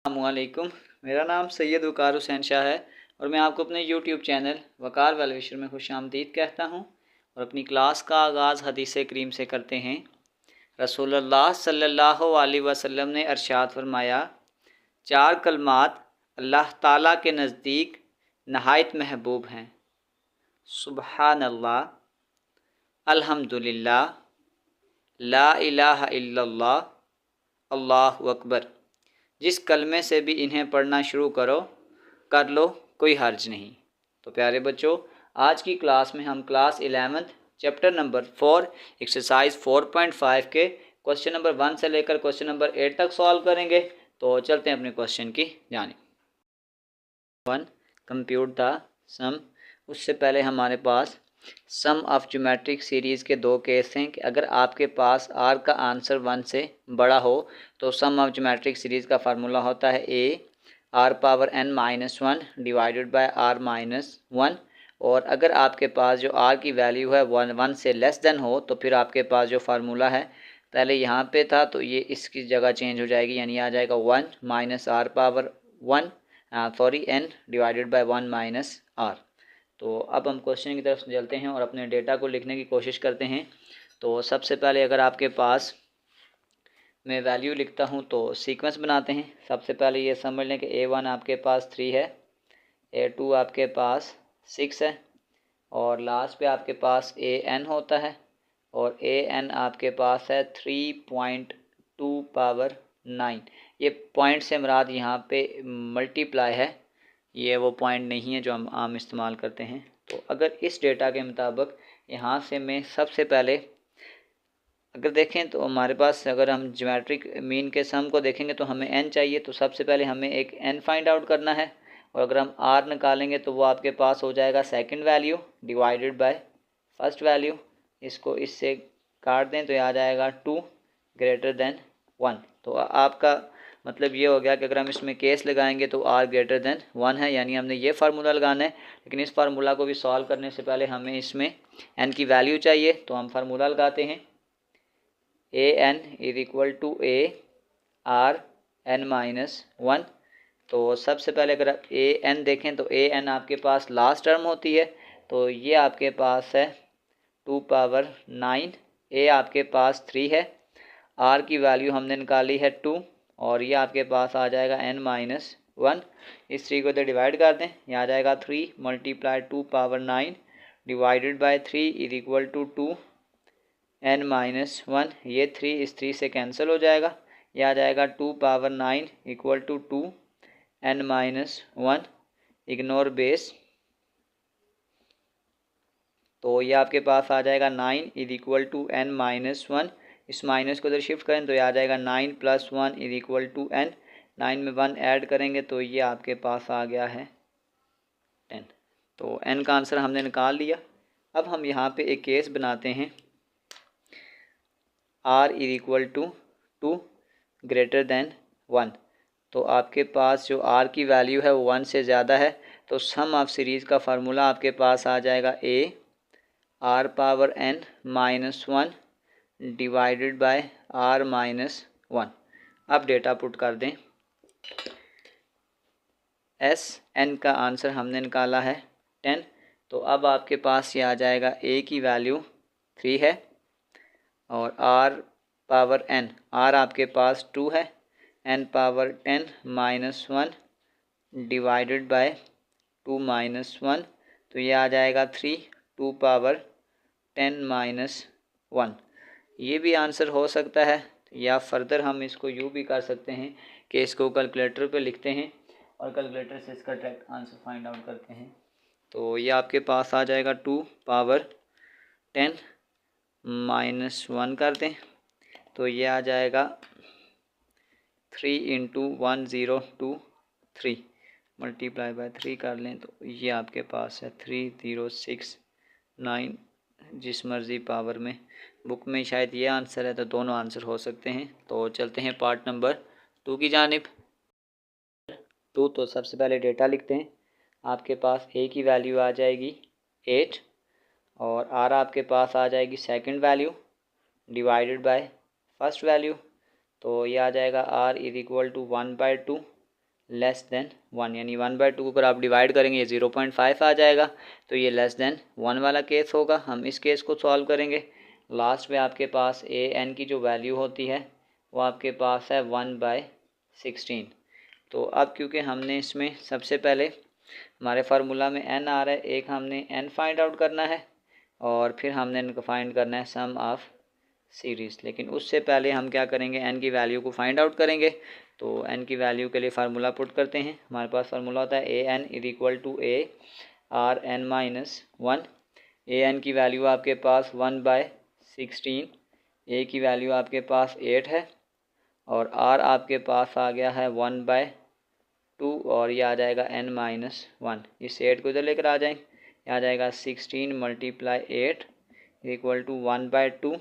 अस्सलामुअलैकुम। मेरा नाम सैयद वकार हुसैन शाह है और मैं आपको अपने यूट्यूब चैनल वकार वेलविशर में खुशामदीद कहता हूँ। और अपनी क्लास का आगाज़ हदीस करीम से करते हैं। रसूलुल्लाह सल्लल्लाहु अलैहि वसल्लम ने इरशाद फरमाया, चार कलमात अल्लाह ताला के नज़दीक नहायत महबूब हैं। सुबहान अल्लाह, अल्हम्दुलिल्लाह, ला इलाहा इल्लल्लाह, अल्लाहु अकबर। जिस कलमे से भी इन्हें पढ़ना शुरू कर लो, कोई हर्ज नहीं। तो प्यारे बच्चों, आज की क्लास में हम class 11th chapter number 4 exercise 4.5 के क्वेश्चन नंबर 1 से लेकर क्वेश्चन नंबर 8 तक सॉल्व करेंगे। तो चलते हैं अपने क्वेश्चन की जानिब। 1 कंप्यूट द सम। उससे पहले हमारे पास सम ऑफ ज्योमेट्रिक सीरीज़ के दो केस हैं कि अगर आपके पास आर का आंसर 1 से बड़ा हो तो सम ऑफ ज्योमेट्रिक सीरीज़ का फार्मूला होता है A R power N minus 1 divided by R minus 1। और अगर आपके पास जो आर की वैल्यू है 1 से लेस देन हो तो फिर आपके पास जो फार्मूला है पहले यहाँ पे था तो ये इसकी जगह चेंज हो जाएगी, यानी आ जाएगा 1 minus are power 1 N divided by 1 minus are. तो अब हम क्वेश्चन की तरफ चलते हैं और अपने डेटा को लिखने की कोशिश करते हैं। तो सबसे पहले अगर आपके पास मैं वैल्यू लिखता हूं तो सीक्वेंस बनाते हैं। सबसे पहले ये समझ लें कि A1 आपके पास 3 है, A2 आपके पास 6 है और लास्ट पे आपके पास AN होता है और AN आपके पास है 3.2 पावर 9। ये पॉइंट से मुराद यहाँ पे मल्टीप्लाई है, ये वो पॉइंट नहीं है जो हम आम इस्तेमाल करते हैं। तो अगर इस डेटा के मुताबिक यहाँ से मैं सबसे पहले अगर देखें तो हमारे पास अगर हम ज्योमेट्रिक मीन के सम को देखेंगे तो हमें n चाहिए, तो सबसे पहले हमें एक n फाइंड आउट करना है। और अगर हम r निकालेंगे तो वो आपके पास हो जाएगा second value divided by first value. इसको इससे काट दें तो ये आ जाएगा 2 ग्रेटर देन 1। तो आपका मतलब ये हो गया कि अगर हम इसमें केस लगाएंगे तो r ग्रेटर देन 1 है, यानी हमने ये फार्मूला लगाना है। लेकिन इस फार्मूला को भी सॉल्व करने से पहले हमें इसमें n की वैल्यू चाहिए, तो हम फार्मूला लगाते हैं an is equal to A R N minus 1। तो सबसे पहले अगर आप an देखें तो an आपके पास लास्ट टर्म होती है, तो ये आपके पास है 2 पावर 9। a आपके पास 3 है, r की वैल्यू हमने निकाली है 2 और ये आपके पास आ जाएगा n माइनस 1। इस 3 को इधर डिवाइड कर दें, यह आ जाएगा 3 multiply 2 power 9 divided by 3 is equal to 2 n minus 1। ये 3 इस 3 से कैंसिल हो जाएगा, यह आ जाएगा 2 power 9 equal to 2 n minus 1। Ignore base, तो ये आपके पास आ जाएगा 9 is equal to n minus 1। इस माइनस को इधर शिफ्ट करें तो ये आ जाएगा 9 plus 1 is equal to n। 9 में 1 ऐड करेंगे तो ये आपके पास आ गया है 10। तो n का आंसर हमने निकाल लिया। अब हम यहाँ पे एक केस बनाते हैं r is equal to 2 greater than 1। तो आपके पास जो r की वैल्यू है वो 1 से ज़्यादा है, तो सम ऑफ सीरीज़ का फार्मूला आपके पास आ जाएगा a r power n minus 1 divided bye r minus 1। अब डेटा पुट कर दें, s n का आंसर हमने निकाला है 10। तो अब आपके पास ये आ जाएगा a की वैल्यू 3 है और r पावर n, r आपके पास 2 है, n power 10 minus 1 divided by 2 minus 1। तो ये आ जाएगा 3 2 पावर 10 माइनस 1। ये भी आंसर हो सकता है, या फर्दर हम इसको यूँ भी कर सकते हैं कि इसको कैलकुलेटर पे लिखते हैं और कैलकुलेटर से इसका डायरेक्ट आंसर फाइंड आउट करते हैं। तो ये आपके पास आ जाएगा 2 पावर 10 माइनस 1 कर दें तो ये आ जाएगा 3 इंटू 1023 मल्टीप्लाई बाय 3 कर लें तो ये आपके पास है 3069। जिस मर्ज़ी पावर में, बुक में शायद ये आंसर है, तो दोनों आंसर हो सकते हैं। तो चलते हैं पार्ट नंबर 2 की जानिब। 2 तो सबसे पहले डेटा लिखते हैं। आपके पास a की वैल्यू आ जाएगी 8 और r आपके पास आ जाएगी second value divided by first value. तो ये आ जाएगा r is equal to 1/2 less than 1, यानी 1/2 को अगर आप डिवाइड करेंगे ये 0.5 आ जाएगा, तो ये लेस देन 1 वाला केस होगा। हम इस केस को सॉल्व करेंगे। लास्ट में आपके पास ए एन की जो वैल्यू होती है वो आपके पास है 1/16। तो अब क्योंकि हमने इसमें सबसे पहले हमारे फार्मूला में n आ रहा है, एक हमने n फाइंड आउट करना है और फिर हमने इनको फाइंड करना है सम ऑफ सीरीज़। लेकिन उससे पहले हम क्या करेंगे, n की वैल्यू को फाइंड आउट करेंगे। तो n की वैल्यू के लिए फार्मूला पुट करते हैं। हमारे पास फार्मूला होता है A N is equal to A R N minus 1। A N की वैल्यू आपके पास 1/16, ए की वैल्यू आपके पास 8 है और आर आपके पास आ गया है 1/2 और ये आ जाएगा n माइनस 1। इस 8 को इधर लेकर आ जाएंगे, ये आ जाएगा 16 multiply 8 equal to 1/2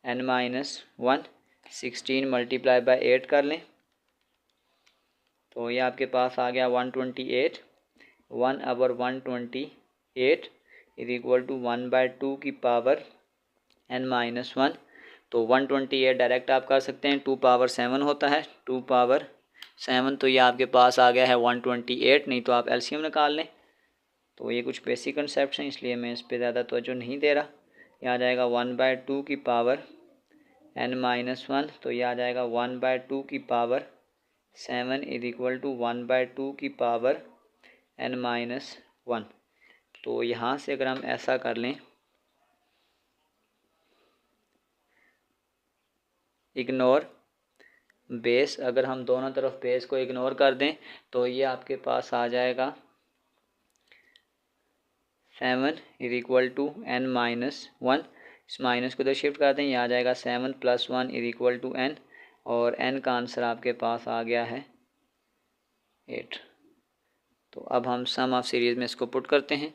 n minus 1। 16 multiply by 8 कर लें तो ये आपके पास आ गया 128। 1/128 इज इक्वल टू 1/2 की पावर n माइनस 1। तो 128 डायरेक्ट आप कर सकते हैं, 2 पावर 7 होता है, 2 पावर 7। तो ये आपके पास आ गया है 128, नहीं तो आप एलसीएम निकाल लें। तो ये कुछ बेसिक कंसेप्ट हैं, इसलिए मैं इस पर ज़्यादा तवज्जो नहीं दे रहा। ये आ जाएगा 1/2 की पावर n माइनस 1, तो ये आ जाएगा 1/2 की पावर 7 इज इक्वल टू 1/2 की पावर n माइनस 1। तो यहाँ से अगर हम ऐसा कर लें, इग्नोर बेस, अगर हम दोनों तरफ बेस को इग्नोर कर दें तो ये आपके पास आ जाएगा 7 is equal to n minus 1। इस माइनस को इधर शिफ्ट कर दें, ये आ जाएगा 7 + 1 इज इक्वल टू n और n का आंसर आपके पास आ गया है 8। तो अब हम सम ऑफ सीरीज़ में इसको पुट करते हैं।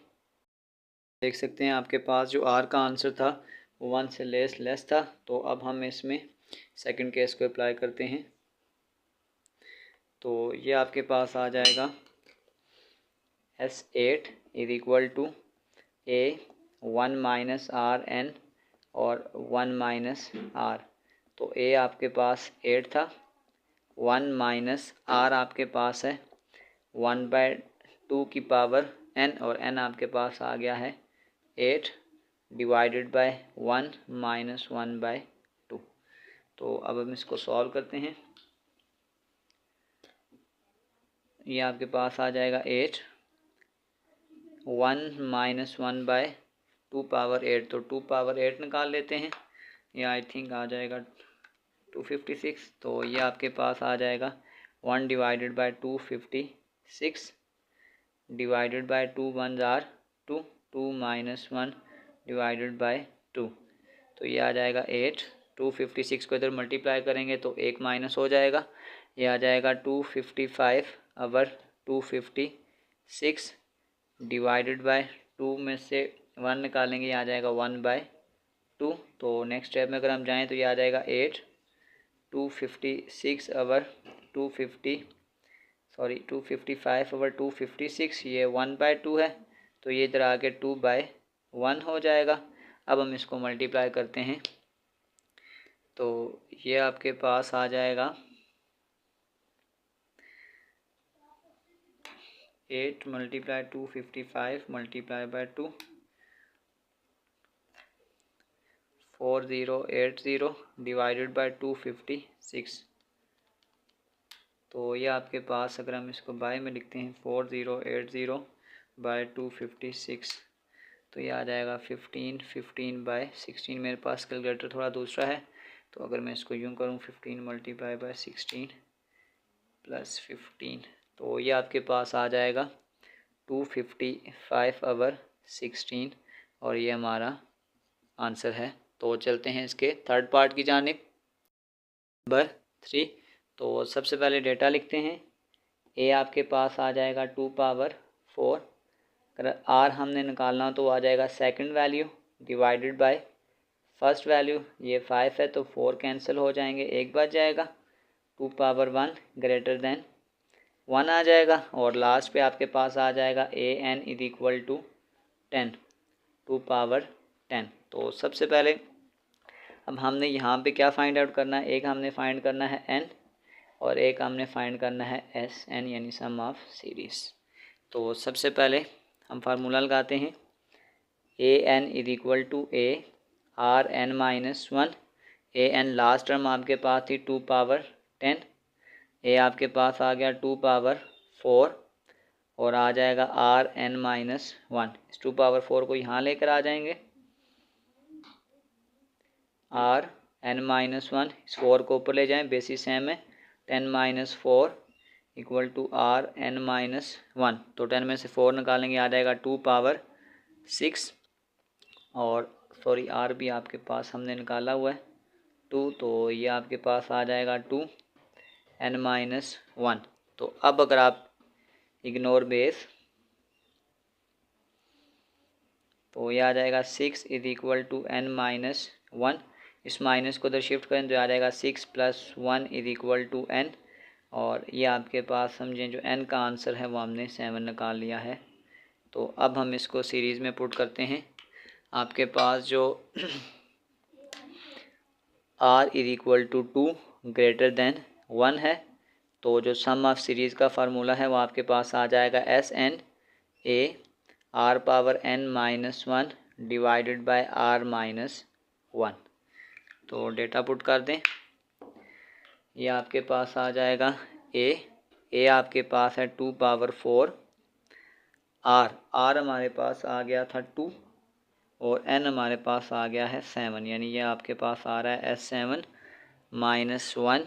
देख सकते हैं आपके पास जो r का आंसर था वो 1 से लेस था। तो अब हम इसमें सेकंड केस को अप्लाई करते हैं। तो ये आपके पास आ जाएगा S8 is equal to a 1 minus are N और 1 माइनस आर। तो a आपके पास 8 था, 1 माइनस आर आपके पास है 1/2 की पावर n और n आपके पास आ गया है 8 डिवाइडेड बाय 1 माइनस 1/2। तो अब हम इसको सॉल्व करते हैं। ये आपके पास आ जाएगा 8, 1 माइनस 1/2 पावर 8, तो 2 पावर 8 निकाल लेते हैं। ये आई थिंक आ जाएगा 256। तो ये आपके पास आ जाएगा 1 divided by 256 divided by 2 1 R 2, 2 minus 1 divided by 2। तो ये आ जाएगा 8। 256 को इधर मल्टीप्लाई करेंगे तो 1 माइनस हो जाएगा, ये आ जाएगा 255 अवर 256 डिवाइडेड बाय 2 में से 1 निकालेंगे, ये आ जाएगा 1/2। तो नेक्स्ट स्टेप में अगर हम जाएँ तो ये आ जाएगा 8 256 अवर 255 अवर 256, ये 1/2 है। तो ये इधर आके 2/1 हो जाएगा। अब हम इसको मल्टीप्लाई करते हैं तो ये आपके पास आ जाएगा 8 multiply 255 multiply by 2 4080 divided by 256। तो ये आपके पास अगर हम इसको बाय में लिखते हैं 4080 बाय 256 तो ये आ जाएगा 15/16। मेरे पास कैलकुलेटर थोड़ा दूसरा है, तो अगर मैं इसको यूँ करूँ 15 मल्टीप्लाई बाय 16 प्लस 15 तो ये आपके पास आ जाएगा 255 अवर 16 और ये हमारा आंसर है। तो चलते हैं इसके थर्ड पार्ट की जानिब, नंबर 3। तो सबसे पहले डेटा लिखते हैं। ए आपके पास आ जाएगा 2 पावर 4। अगर आर हमने निकालना हो तो आ जाएगा second value divided by first value. ये 5 है तो 4 कैंसिल हो जाएंगे, एक बच जाएगा। 2 पावर 1 ग्रेटर देन 1 आ जाएगा और लास्ट पे आपके पास आ जाएगा A N is equal to 10, 2 power 10। तो सबसे पहले अब हमने यहाँ पे क्या फाइंड आउट करना है, एक हमने फाइंड करना है n और एक हमने फाइंड करना है एस एन यानी सम ऑफ सीरीज़। तो सबसे पहले हम फार्मूला लगाते हैं A N is equal to A R N minus one. A N last term आपके पास थी 2 पावर 10, ए आपके पास आ गया 2 पावर 4 और आ जाएगा आर एन माइनस वन। इस 2 पावर 4 को यहाँ लेकर आ जाएंगे, आर एन माइनस वन, इस 4 को ऊपर ले जाएं, बेसिस सेम है, 10 minus 4 equal to R N minus one. तो 10 में से 4 निकालेंगे, आ जाएगा 2 पावर 6 और सॉरी आर भी आपके पास हमने निकाला हुआ है 2, तो ये आपके पास आ जाएगा 2 एन माइनस वन। तो अब अगर आप इग्नोर बेस तो ये आ जाएगा 6 is equal to N minus one. इस माइनस को उधर शिफ्ट करें तो आ जाएगा 6 plus 1 is equal to N, और ये आपके पास समझें जो एन का आंसर है वो हमने 7 निकाल लिया है। तो अब हम इसको सीरीज़ में पुट करते हैं। आपके पास जो R is equal to 2 greater than 1 है, तो जो सम ऑफ सीरीज़ का फार्मूला है वो आपके पास आ जाएगा S N A are power N minus one divided by R minus one. तो डेटा पुट कर दें, ये आपके पास आ जाएगा ए आपके पास है 2 पावर 4, आर हमारे पास आ गया था 2 और एन हमारे पास आ गया है 7, यानी ये आपके पास आ रहा है S7 माइनस वन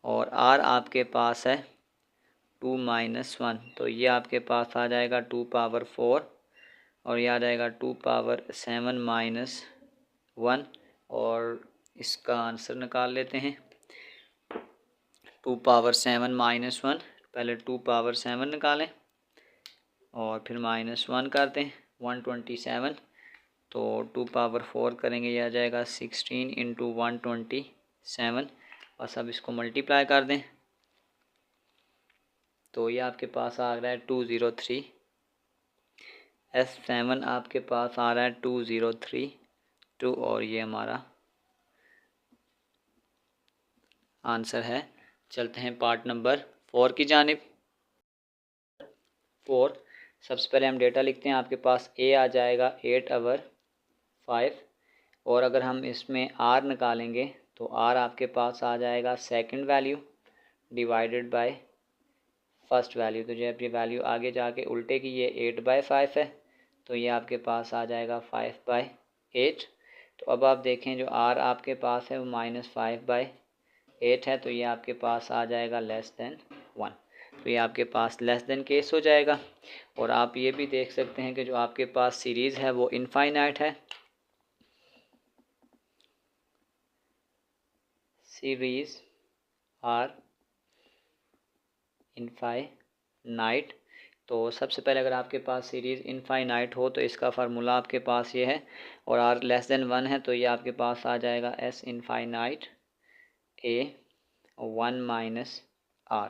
और आर आपके पास है 2 माइनस वन। तो ये आपके पास आ जाएगा 2 पावर 4 और ये आ जाएगा 2 पावर 7 माइनस वन, और इसका आंसर निकाल लेते हैं 2 पावर 7 माइनस वन। पहले 2 पावर 7 निकालें और फिर माइनस वन करते हैं 127, तो 2 पावर 4 करेंगे, यह आ जाएगा 16 इंटू 127। बस अब इसको मल्टीप्लाई कर दें तो ये आपके पास आ रहा है 203। S7 आपके पास आ रहा है 2032 और ये हमारा आंसर है। चलते हैं पार्ट नंबर 4 की जानिब। 4 सबसे पहले हम डेटा लिखते हैं। आपके पास ए आ जाएगा 8 आवर 5 और अगर हम इसमें आर निकालेंगे तो आर आपके पास आ जाएगा second value divided by first value. तो जब ये वैल्यू आगे जाके उल्टे की, ये 8/5 है तो ये आपके पास आ जाएगा 5/8। तो अब आप देखें जो आर आपके पास है वो -5/8 है, तो ये आपके पास आ जाएगा लेस देन 1। तो ये आपके पास लेस देन केस हो जाएगा। और आप ये भी देख सकते हैं कि जो आपके पास सीरीज़ है वो इनफाइनाइट है, सीरीज आर इनफाइनाइट। तो सबसे पहले अगर आपके पास सीरीज़ इनफाइनाइट हो तो इसका फार्मूला आपके पास ये है, और आर लेस देन 1 है तो ये आपके पास आ जाएगा S infinite A 1 minus R.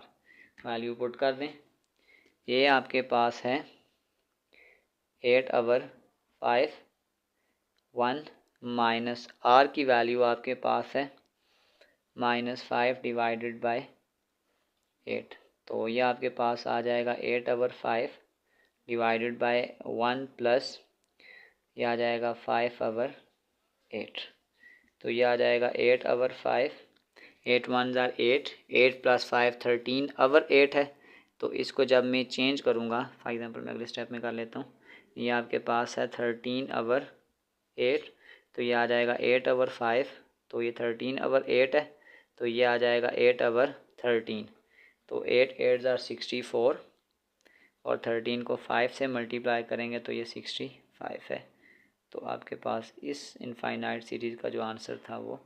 Value put कर दें, ये आपके पास है 8/5, 1 माइनस आर की वैल्यू आपके पास है -5 डिवाइडेड बाय 8। तो ये आपके पास आ जाएगा 8/5 डिवाइडेड बाय 1 प्लस ये आ जाएगा 5/8। तो ये आ जाएगा 8/5, 8 1 ज़ार 8, 8 प्लस 5 13/8 है। तो इसको जब मैं चेंज करूँगा, फॉर एग्जांपल मैं अगले स्टेप में कर लेता हूँ, ये आपके पास है 13/8, तो ये आ जाएगा 8/5, तो ये 13/8 है, तो ये आ जाएगा 8/13। तो 8 8 ज़ार 64 और 13 को 5 से मल्टीप्लाई करेंगे तो ये 65 है। तो आपके पास इस इनफाइनाइट सीरीज़ का जो आंसर था वो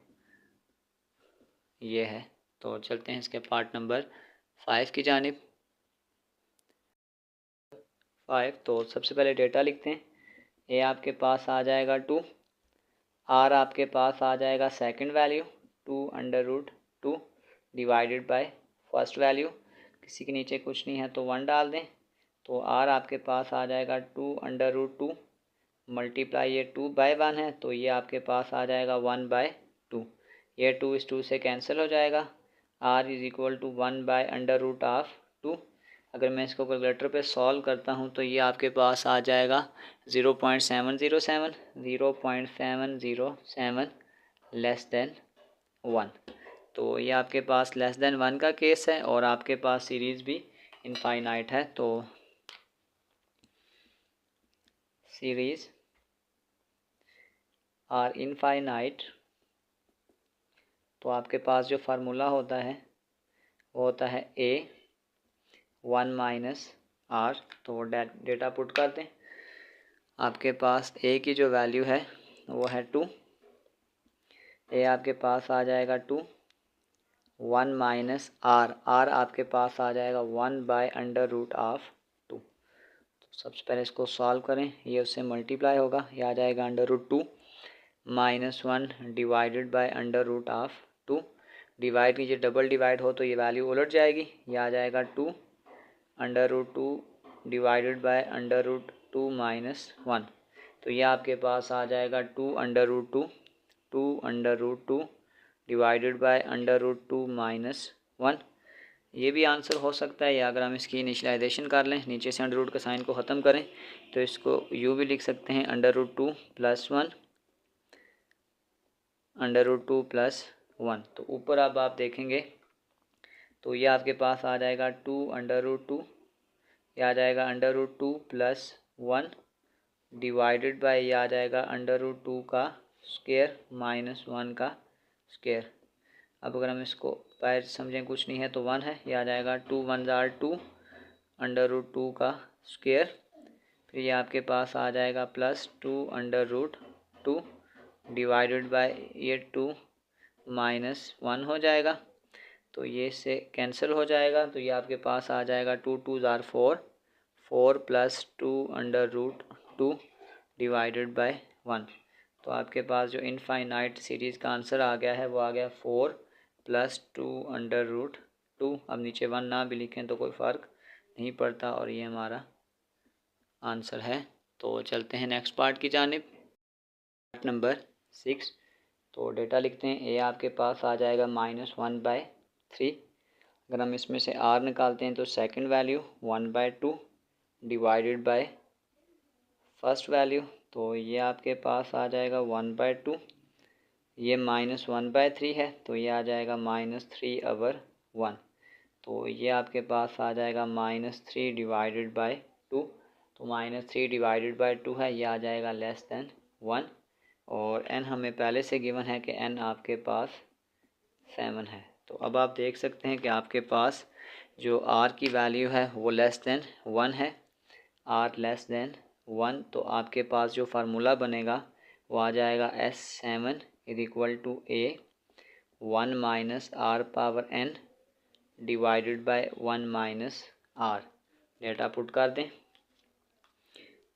ये है। तो चलते हैं इसके पार्ट नंबर 5 की जानिब। 5 तो सबसे पहले डेटा लिखते हैं। ए आपके पास आ जाएगा 2, आर आपके पास आ जाएगा second value 2√2 divided by first value, किसी के नीचे कुछ नहीं है तो 1 डाल दें। तो आर आपके पास आ जाएगा 2√2 मल्टीप्लाई ये 2/1 है तो ये आपके पास आ जाएगा 1/2। ये 2 इस 2 से कैंसिल हो जाएगा, आर इज इक्वल टू 1/√2। अगर मैं इसको कैलकुलेटर पे सॉल्व करता हूँ तो ये आपके पास आ जाएगा 0.707 लेस देन 1। तो ये आपके पास लेस देन 1 का केस है और आपके पास सीरीज़ भी इनफाइनाइट है। तो सीरीज़ आर इनफाइनाइट, तो आपके पास जो फार्मूला होता है वो होता है A1 - तो डेटा पुट कर दें। आपके पास A की जो वैल्यू है वो है 2। A आपके पास आ जाएगा 2। 1 - R आपके पास आ जाएगा 1/√2। तो सबसे पहले इसको सॉल्व करें, ये उससे मल्टीप्लाई होगा, ये आ जाएगा √2 - 1 डिवाइडेड बाय √2। डिवाइड कीजिए, डबल डिवाइड हो तो ये वैल्यू उलट जाएगी, ये आ जाएगा 2 √2 डिवाइडेड बाय √2 - 1। तो ये आपके पास आ जाएगा 2 √2 डिवाइडेड बाय √2 - 1। ये भी आंसर हो सकता है, या अगर हम इसकी इनिशलाइजेशन कर लें, नीचे से अंडर रूट का साइन को ख़त्म करें तो इसको यू भी लिख सकते हैं √2 + 1 √2 + 1। तो ऊपर अब आप देखेंगे तो ये आपके पास आ जाएगा 2 √2, ये आ जाएगा √2 + 1 डिवाइडेड बाय, ये आ जाएगा √2 का स्क्वायर - 1 का स्क्वायर। अब अगर हम इसको पैर समझें, कुछ नहीं है तो 1 है, ये आ जाएगा 2 × 1 = 2 √2 का स्क्वायर। फिर ये आपके पास आ जाएगा +2 √2 डिवाइडेड बाय ये 2 - 1 हो जाएगा। तो ये से कैंसिल हो जाएगा, तो ये आपके पास आ जाएगा 2 × 2 = 4 + 2 √2 डिवाइडेड बाय 1। तो आपके पास जो इनफाइनाइट सीरीज़ का आंसर आ गया है वो आ गया 4 + 2 √2। अब नीचे 1 ना भी लिखें तो कोई फ़र्क नहीं पड़ता, और ये हमारा आंसर है। तो चलते हैं नेक्स्ट पार्ट की जानिब, पार्ट नंबर 6। तो डेटा लिखते हैं। ए आपके पास आ जाएगा -1/3। अगर हम इसमें से आर निकालते हैं तो second value 1/2 divided by first value, तो ये आपके पास आ जाएगा 1/2। ये -1/3 है तो ये आ जाएगा -3/1। तो ये आपके पास आ जाएगा -3 डिवाइडेड बाय 2। तो -3 डिवाइडेड बाय 2 है, ये आ जाएगा लेस देन 1। और n हमें पहले से गिवन है कि n आपके पास 7 है। तो अब आप देख सकते हैं कि आपके पास जो r की वैल्यू है वो लेस देन 1 है, r लेस देन 1। तो आपके पास जो फार्मूला बनेगा वो आ जाएगा S7 = A1 - r⁻n divided by 1 - r। Data put कर दें।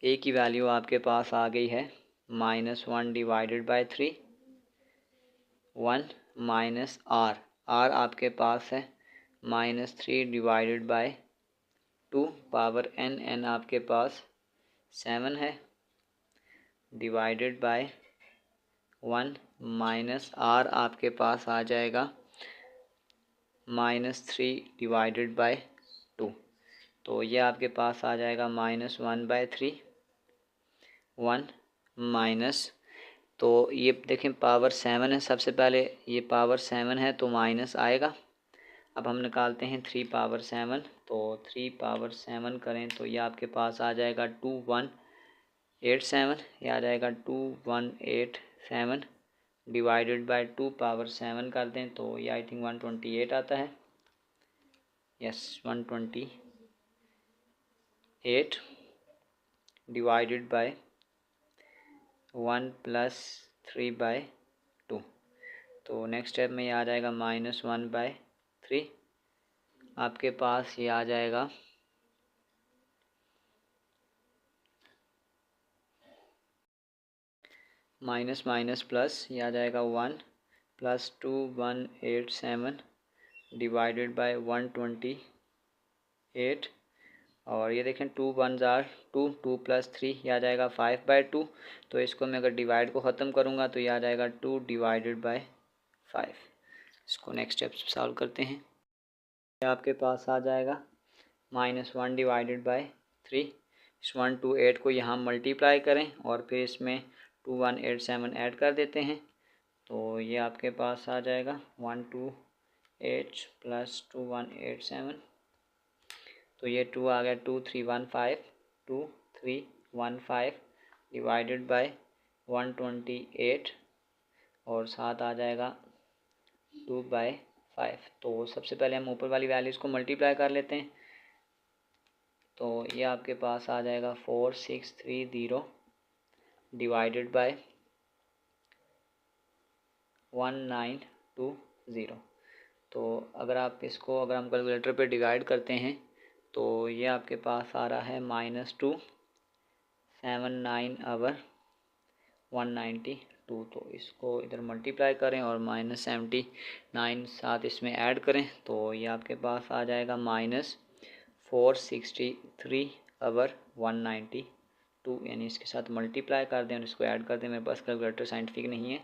ए की वैल्यू आपके पास आ गई है -1 डिवाइडेड बाय 3, 1 - r आपके पास है -3 डिवाइडेड बाय 2 पावर n आपके पास 7 है डिवाइडेड बाय 1 - r आपके पास आ जाएगा -3 डिवाइडेड बाय 2। तो ये आपके पास आ जाएगा -1/3 1 माइनस, तो ये देखें पावर 7 है, सबसे पहले ये पावर 7 है तो माइनस आएगा। अब हम निकालते हैं 3 पावर 7, तो 3 पावर 7 करें तो ये आपके पास आ जाएगा 2187, ये आ जाएगा 2187 डिवाइडेड बाय 2 पावर 7 कर दें तो ये आई थिंक 128 आता है। Yes 128 divided by 1 + 3/2। तो नेक्स्ट स्टेप में ये आ जाएगा -1/3। आपके पास ये आ जाएगा माइनस माइनस प्लस, ये आ जाएगा 1 + 2187 डिवाइडेड बाय 128। और ये देखें 2 × 1 = 2, 2 + 3 ये आ जाएगा 5/2। तो इसको मैं अगर डिवाइड को ख़त्म करूँगा तो ये आ जाएगा 2 डिवाइडेड बाय 5। इसको नेक्स्ट स्टेप सॉल्व करते हैं। आपके पास आ जाएगा -1 डिवाइडेड बाय 3। इस 128 को यहाँ मल्टीप्लाई करें और फिर इसमें 2187 ऐड कर देते हैं, तो ये आपके पास आ जाएगा 128 प्लस 2187, तो ये 2 आ गया 2315 डिवाइडेड बाय 128 और साथ आ जाएगा 2/5। तो सबसे पहले हम ऊपर वाली वैल्यूज़ को मल्टीप्लाई कर लेते हैं, तो ये आपके पास आ जाएगा 4630 डिवाइडेड बाय 1920। तो अगर आप इसको अगर हम कैलकुलेटर पे डिवाइड करते हैं तो ये आपके पास आ रहा है -2 79 आवर 192। तो इसको इधर मल्टीप्लाई करें और -79 साथ इसमें ऐड करें, तो ये आपके पास आ जाएगा -463 आवर 192, यानी इसके साथ मल्टीप्लाई कर दें और इसको ऐड कर दें। मेरे पास कैलकुलेटर साइंटिफिक नहीं है,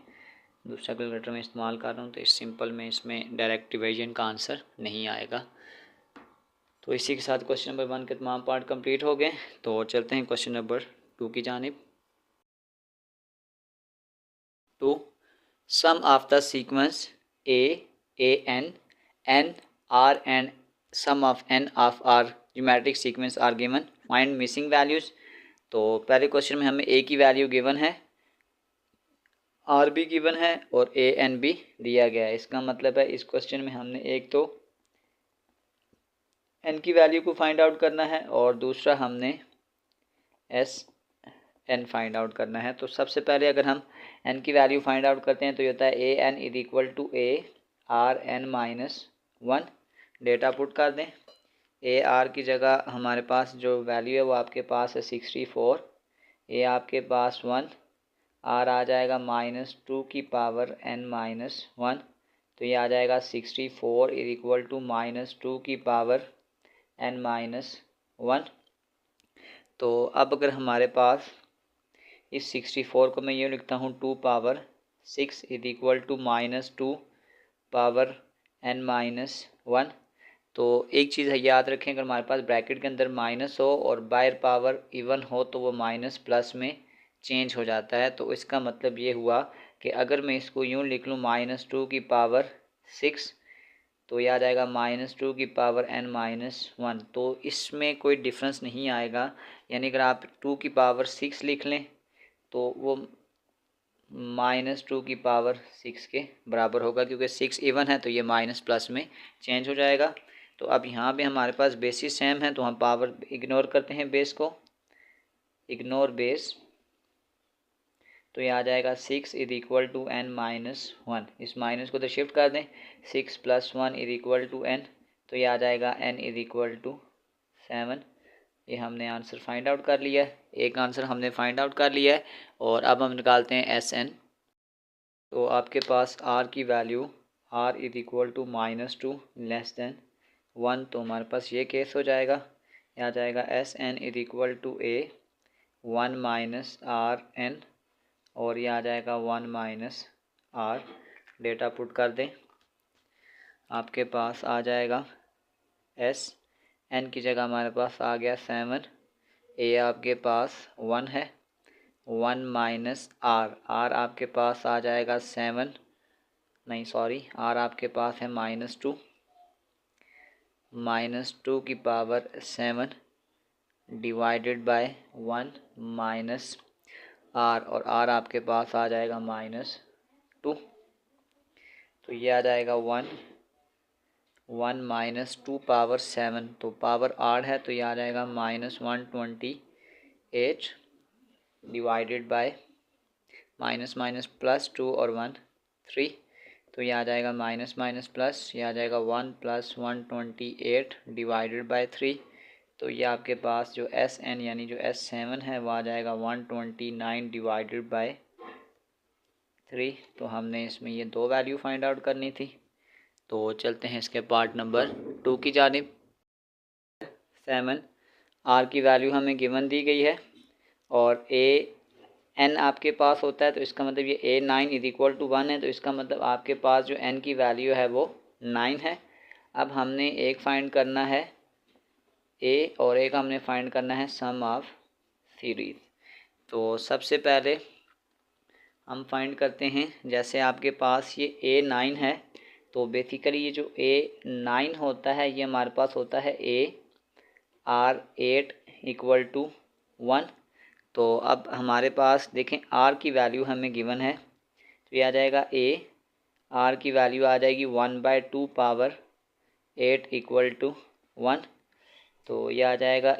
दूसरा कैलकुलेटर में इस्तेमाल कर रहा हूँ, तो इस सिंपल में इसमें डायरेक्ट डिवीजन का आंसर नहीं आएगा। तो इसी के साथ क्वेश्चन नंबर 1 के तमाम पार्ट कंप्लीट हो गए। तो चलते हैं क्वेश्चन नंबर 2 की जानिब। 2 sum of the sequence AN N R and sum of N of R geometric sequence are given, find missing values। तो पहले क्वेश्चन में हमें A की वैल्यू गिवन है, R भी गिवन है और AN भी दिया गया है। इसका मतलब है इस क्वेश्चन में हमने एक तो N की वैल्यू को फाइंड आउट करना है और दूसरा हमने SN फाइंड आउट करना है। तो सबसे पहले अगर हम N की वैल्यू फाइंड आउट करते हैं तो ये होता है AN is equal to ARN-1। Data put कर दें, AR की जगह हमारे पास जो वैल्यू है वो आपके पास है 64, A आपके पास 1, R आ जाएगा -2 की पावर N-1, तो ये आ जाएगा 64 इज इक्वल टू -2 की पावर N-1। तो अब अगर हमारे पास इस 64 को मैं ये लिखता हूँ 2 power 6 is equal to -2 power N-1। तो एक चीज़ है याद रखें, अगर हमारे पास ब्रैकेट के अंदर माइनस हो और बाहर पावर इवन हो तो वो माइनस प्लस में चेंज हो जाता है। तो इसका मतलब ये हुआ कि अगर मैं इसको यूँ लिख लूँ -2 की पावर 6, तो ये आ जाएगा -2 की पावर N-1। तो इसमें कोई डिफरेंस नहीं आएगा, यानी अगर आप 2 की पावर 6 लिख लें तो वो -2 की पावर 6 के बराबर होगा, क्योंकि 6 इवन है तो ये माइनस प्लस में चेंज हो जाएगा। तो अब यहाँ पे हमारे पास बेसिस सेम है तो हम पावर इग्नोर करते हैं, बेस को इग्नोर बेस, तो ये आ जाएगा 6 इज इक्वल टू N-1। इस माइनस को तो शिफ्ट कर दें, 6 + 1 इज इक्वल टू N, तो ये आ जाएगा N इज इक्वल टू 7। ये हमने आंसर फाइंड आउट कर लिया है, एक आंसर हमने फाइंड आउट कर लिया है। और अब हम निकालते हैं SN। तो आपके पास R की value R is equal to -2 less than 1, तो हमारे पास ये केस हो जाएगा, ये आ जाएगा SN is equal to A1 - RN और ये आ जाएगा 1 - R। डेटा पुट कर दें, आपके पास आ जाएगा SN की जगह हमारे पास आ गया 7, A आपके पास 1 है, 1 - R आपके पास आ जाएगा 7, नहीं सॉरी R आपके पास है -2 की पावर 7 डिवाइडेड बाय 1 -R और R आपके पास आ जाएगा -2, तो ये आ जाएगा 1 -2 पावर 7, तो पावर R है तो ये आ जाएगा -128 डिवाइडेड बाय +2 और 1 3, तो ये आ जाएगा प्लस, ये आ जाएगा 1 + 128 डिवाइडेड बाय 3, तो ये आपके पास जो SN यानी जो S7 है वो आ जाएगा 129 डिवाइडेड बाय 3। तो हमने इसमें ये दो वैल्यू फाइंड आउट करनी थी। तो चलते हैं इसके पार्ट नंबर 2 की जानिब। 7 R की वैल्यू हमें गिवन दी गई है और n आपके पास होता है तो इसका मतलब ये a9 इज इक्वल टू 1 है, तो इसका मतलब आपके पास जो n की वैल्यू है वो 9 है। अब हमने एक फाइंड करना है a और एक हमने फाइंड करना है सम ऑफ सीरीज। तो सबसे पहले हम फाइंड करते हैं, जैसे आपके पास ये a9 है तो बेसिकली ये जो a9 होता है ये हमारे पास होता है r8 इक्वल टू 1। तो अब हमारे पास देखें r की वैल्यू हमें गिवन है, तो ये आ जाएगा r की वैल्यू आ जाएगी 1/2 पावर 8 इक्वल टू 1। तो ये आ जाएगा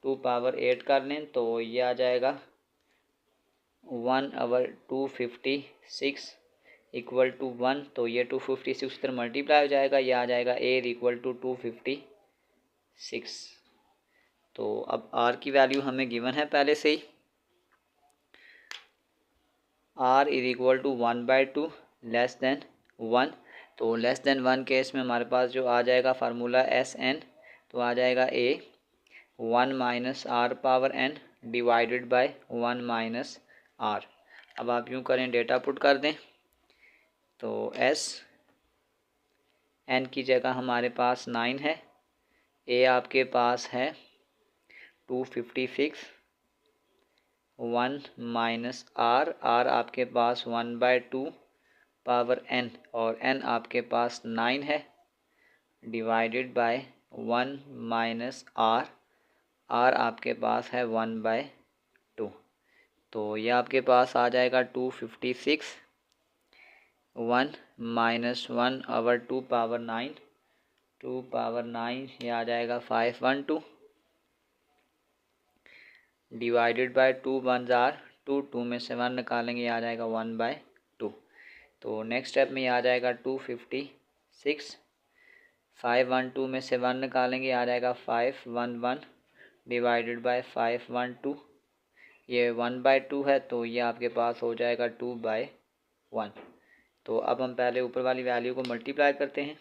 2 पावर 8 कर लें तो ये आ जाएगा 1/256 इक्वल टू 1। तो ये 256 तरह मल्टीप्लाई हो जाएगा, ये आ जाएगा इक्वल टू 256। तो अब r की वैल्यू हमें गिवन है पहले से ही, r is equal to 1/2 less than 1। तो लेस देन 1 केस में हमारे पास जो आ जाएगा फार्मूला SN, तो आ जाएगा 1 minus r power n divided by 1 minus r। अब आप यूँ करें, डेटा पुट कर दें तो n की जगह हमारे पास 9 है, आपके पास है 256, 1 माइनस r आपके पास 1/2 पावर n और n आपके पास 9 है डिवाइडेड बाय 1 माइनस r आपके पास है 1/2। तो ये आपके पास आ जाएगा 256, 1 माइनस 1/2 पावर 9, 2 पावर 9 ये आ जाएगा 512 डिवाइडेड बाय 2 1 जार 2, 2 में से 1 निकालेंगे ये आ जाएगा 1/2। तो नेक्स्ट स्टेप में ये आ जाएगा 256, 512 में से 1 निकालेंगे आ जाएगा 511 डिवाइडेड बाय 512। ये 1/2 है तो ये आपके पास हो जाएगा 2/1। तो अब हम पहले ऊपर वाली वैल्यू को मल्टीप्लाई करते हैं।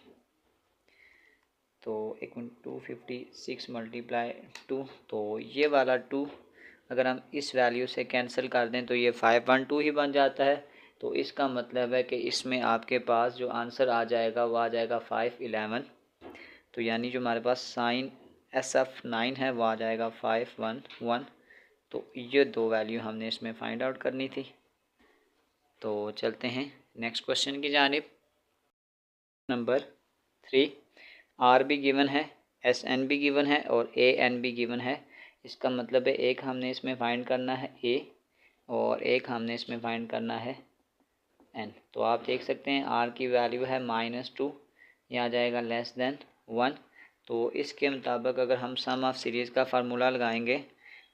तो 256 मल्टीप्लाई 2, तो ये वाला 2 अगर हम इस वैल्यू से कैंसिल कर दें तो ये 512 ही बन जाता है। तो इसका मतलब है कि इसमें आपके पास जो आंसर आ जाएगा वो आ जाएगा 511। तो यानी जो हमारे पास साइन SF9 है वो आ जाएगा 511। तो ये दो वैल्यू हमने इसमें फाइंड आउट करनी थी। तो चलते हैं नेक्स्ट क्वेश्चन की जानिब। नंबर 3, R भी गिवन है, SN भी गिवन है और AN भी गिवन है। इसका मतलब है एक हमने इसमें फाइंड करना है A और एक हमने इसमें फाइंड करना है N। तो आप देख सकते हैं R की वैल्यू है -2, ये आ जाएगा लेस देन 1। तो इसके मुताबिक अगर हम सम ऑफ सीरीज़ का फार्मूला लगाएंगे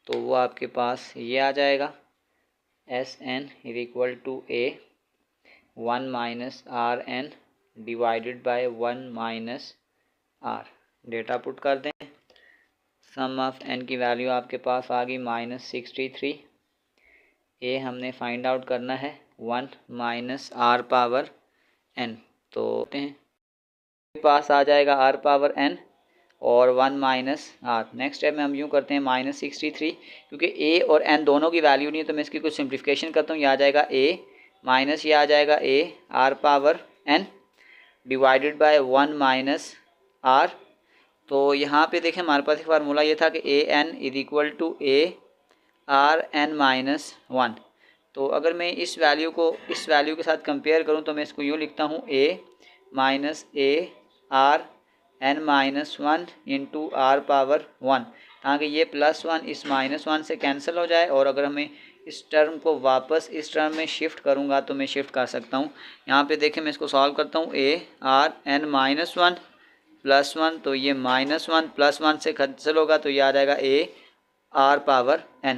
तो वो आपके पास ये आ जाएगा SN is equal to A 1 minus RN divided by 1 minus R। Data put कर दें, सम ऑफ n की वैल्यू आपके पास आ गई -63। A हमने फाइंड आउट करना है 1 माइनस R पावर n। तो आपके पास आ जाएगा R पावर n और 1 माइनस R। नेक्स्ट स्टेप में हम यूँ करते हैं -63, क्योंकि A और n दोनों की वैल्यू नहीं है तो मैं इसकी कुछ सिंप्लीफिकेशन करता हूँ। ये आ जाएगा A माइनस ये आ जाएगा A R power n divided by 1 minus R। तो यहाँ पे देखें हमारे पास एक फार्मूला ये था कि AN is equal to ARN minus 1। तो अगर मैं इस वैल्यू को इस वैल्यू के साथ कंपेयर करूँ तो मैं इसको यूँ लिखता हूँ A minus ARN minus 1 into R power 1, ताकि ये +1 इस -1 से कैंसिल हो जाए। और अगर हमें इस टर्म को वापस इस टर्म में शिफ्ट करूँगा तो मैं शिफ्ट कर सकता हूँ। यहाँ पे देखें मैं इसको सॉल्व करता हूँ, ARN माइनस 1 +1, तो ये -1 +1 से कैंसिल होगा तो ये आ जाएगा AR power n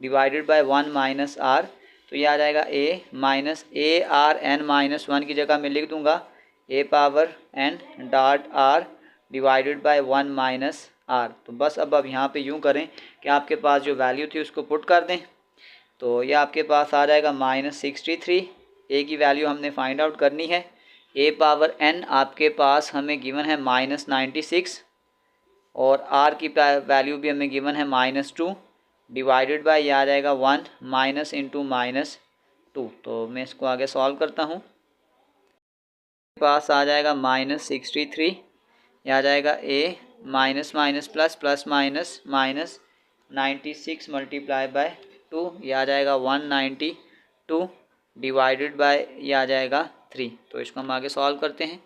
divided by 1 minus R। तो ये आ जाएगा A माइनस ARN माइनस 1 की जगह मैं लिख दूंगा A power n dot R divided by 1 minus R। तो बस अब यहाँ पे यूँ करें कि आपके पास जो वैल्यू थी उसको पुट कर दें तो ये आपके पास आ जाएगा -63। A की वैल्यू हमने फाइंड आउट करनी है। A पावर n आपके पास हमें गिवन है -96 और R की वैल्यू भी हमें गिवन है -2 डिवाइडेड बाय ये आ जाएगा 1 माइनस इंटू माइनस 2। तो मैं इसको आगे सॉल्व करता हूँ। पास आ जाएगा -63, ये आ जाएगा a minus minus plus plus minus minus 96 multiply by 2, ये आ जाएगा 192 डिवाइडेड बाय ये आ जाएगा 3। तो इसको हम आगे सॉल्व करते हैं।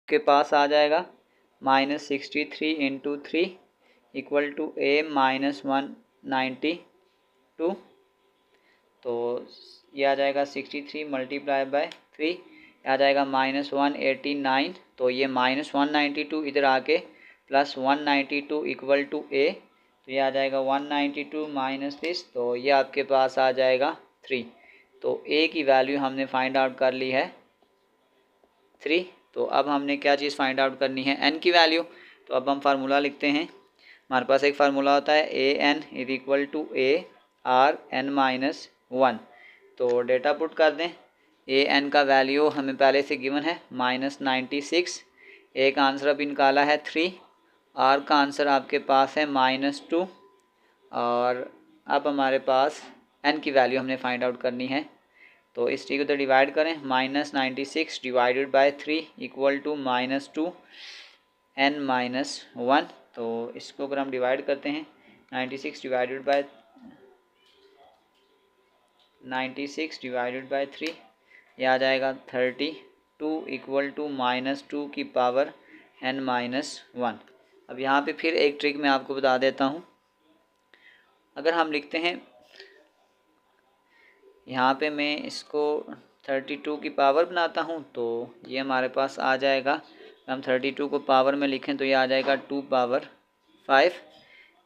के पास आ जाएगा -63 into 3 equal to a minus 192। तो ये आ जाएगा 63 मल्टीप्लाई बाय 3, आ जाएगा -189। तो ये -192 इधर आके प्लस 192 इक्वल टू a, तो ये आ जाएगा 192 माइनस दिस, तो ये आपके पास आ जाएगा 3। तो a की वैल्यू हमने फाइंड आउट कर ली है 3। तो अब हमने क्या चीज़ फाइंड आउट करनी है, n की वैल्यू। तो अब हम फार्मूला लिखते हैं। हमारे पास एक फार्मूला होता है an is equal to a r n minus 1। तो डेटा पुट कर दें। ए एन का वैल्यू हमें पहले से गिवन है -96, ए का आंसर अभी निकाला है 3, आर का आंसर आपके पास है -2, और अब हमारे पास एन की वैल्यू हमने फाइंड आउट करनी है। तो इस चीज़ को तो डिवाइड करें, -96 divided by 3 equal to -2 n minus 1। तो इसको अगर हम डिवाइड करते हैं 96 डिवाइडेड बाय 3, ये आ जाएगा 32 इक्वल टू -2 की पावर n माइनस 1। अब यहाँ पे फिर एक ट्रिक मैं आपको बता देता हूँ। अगर हम लिखते हैं यहाँ पे, मैं इसको 32 की पावर बनाता हूँ, तो ये हमारे पास आ जाएगा। हम 32 को पावर में लिखें तो ये आ जाएगा 2 पावर 5।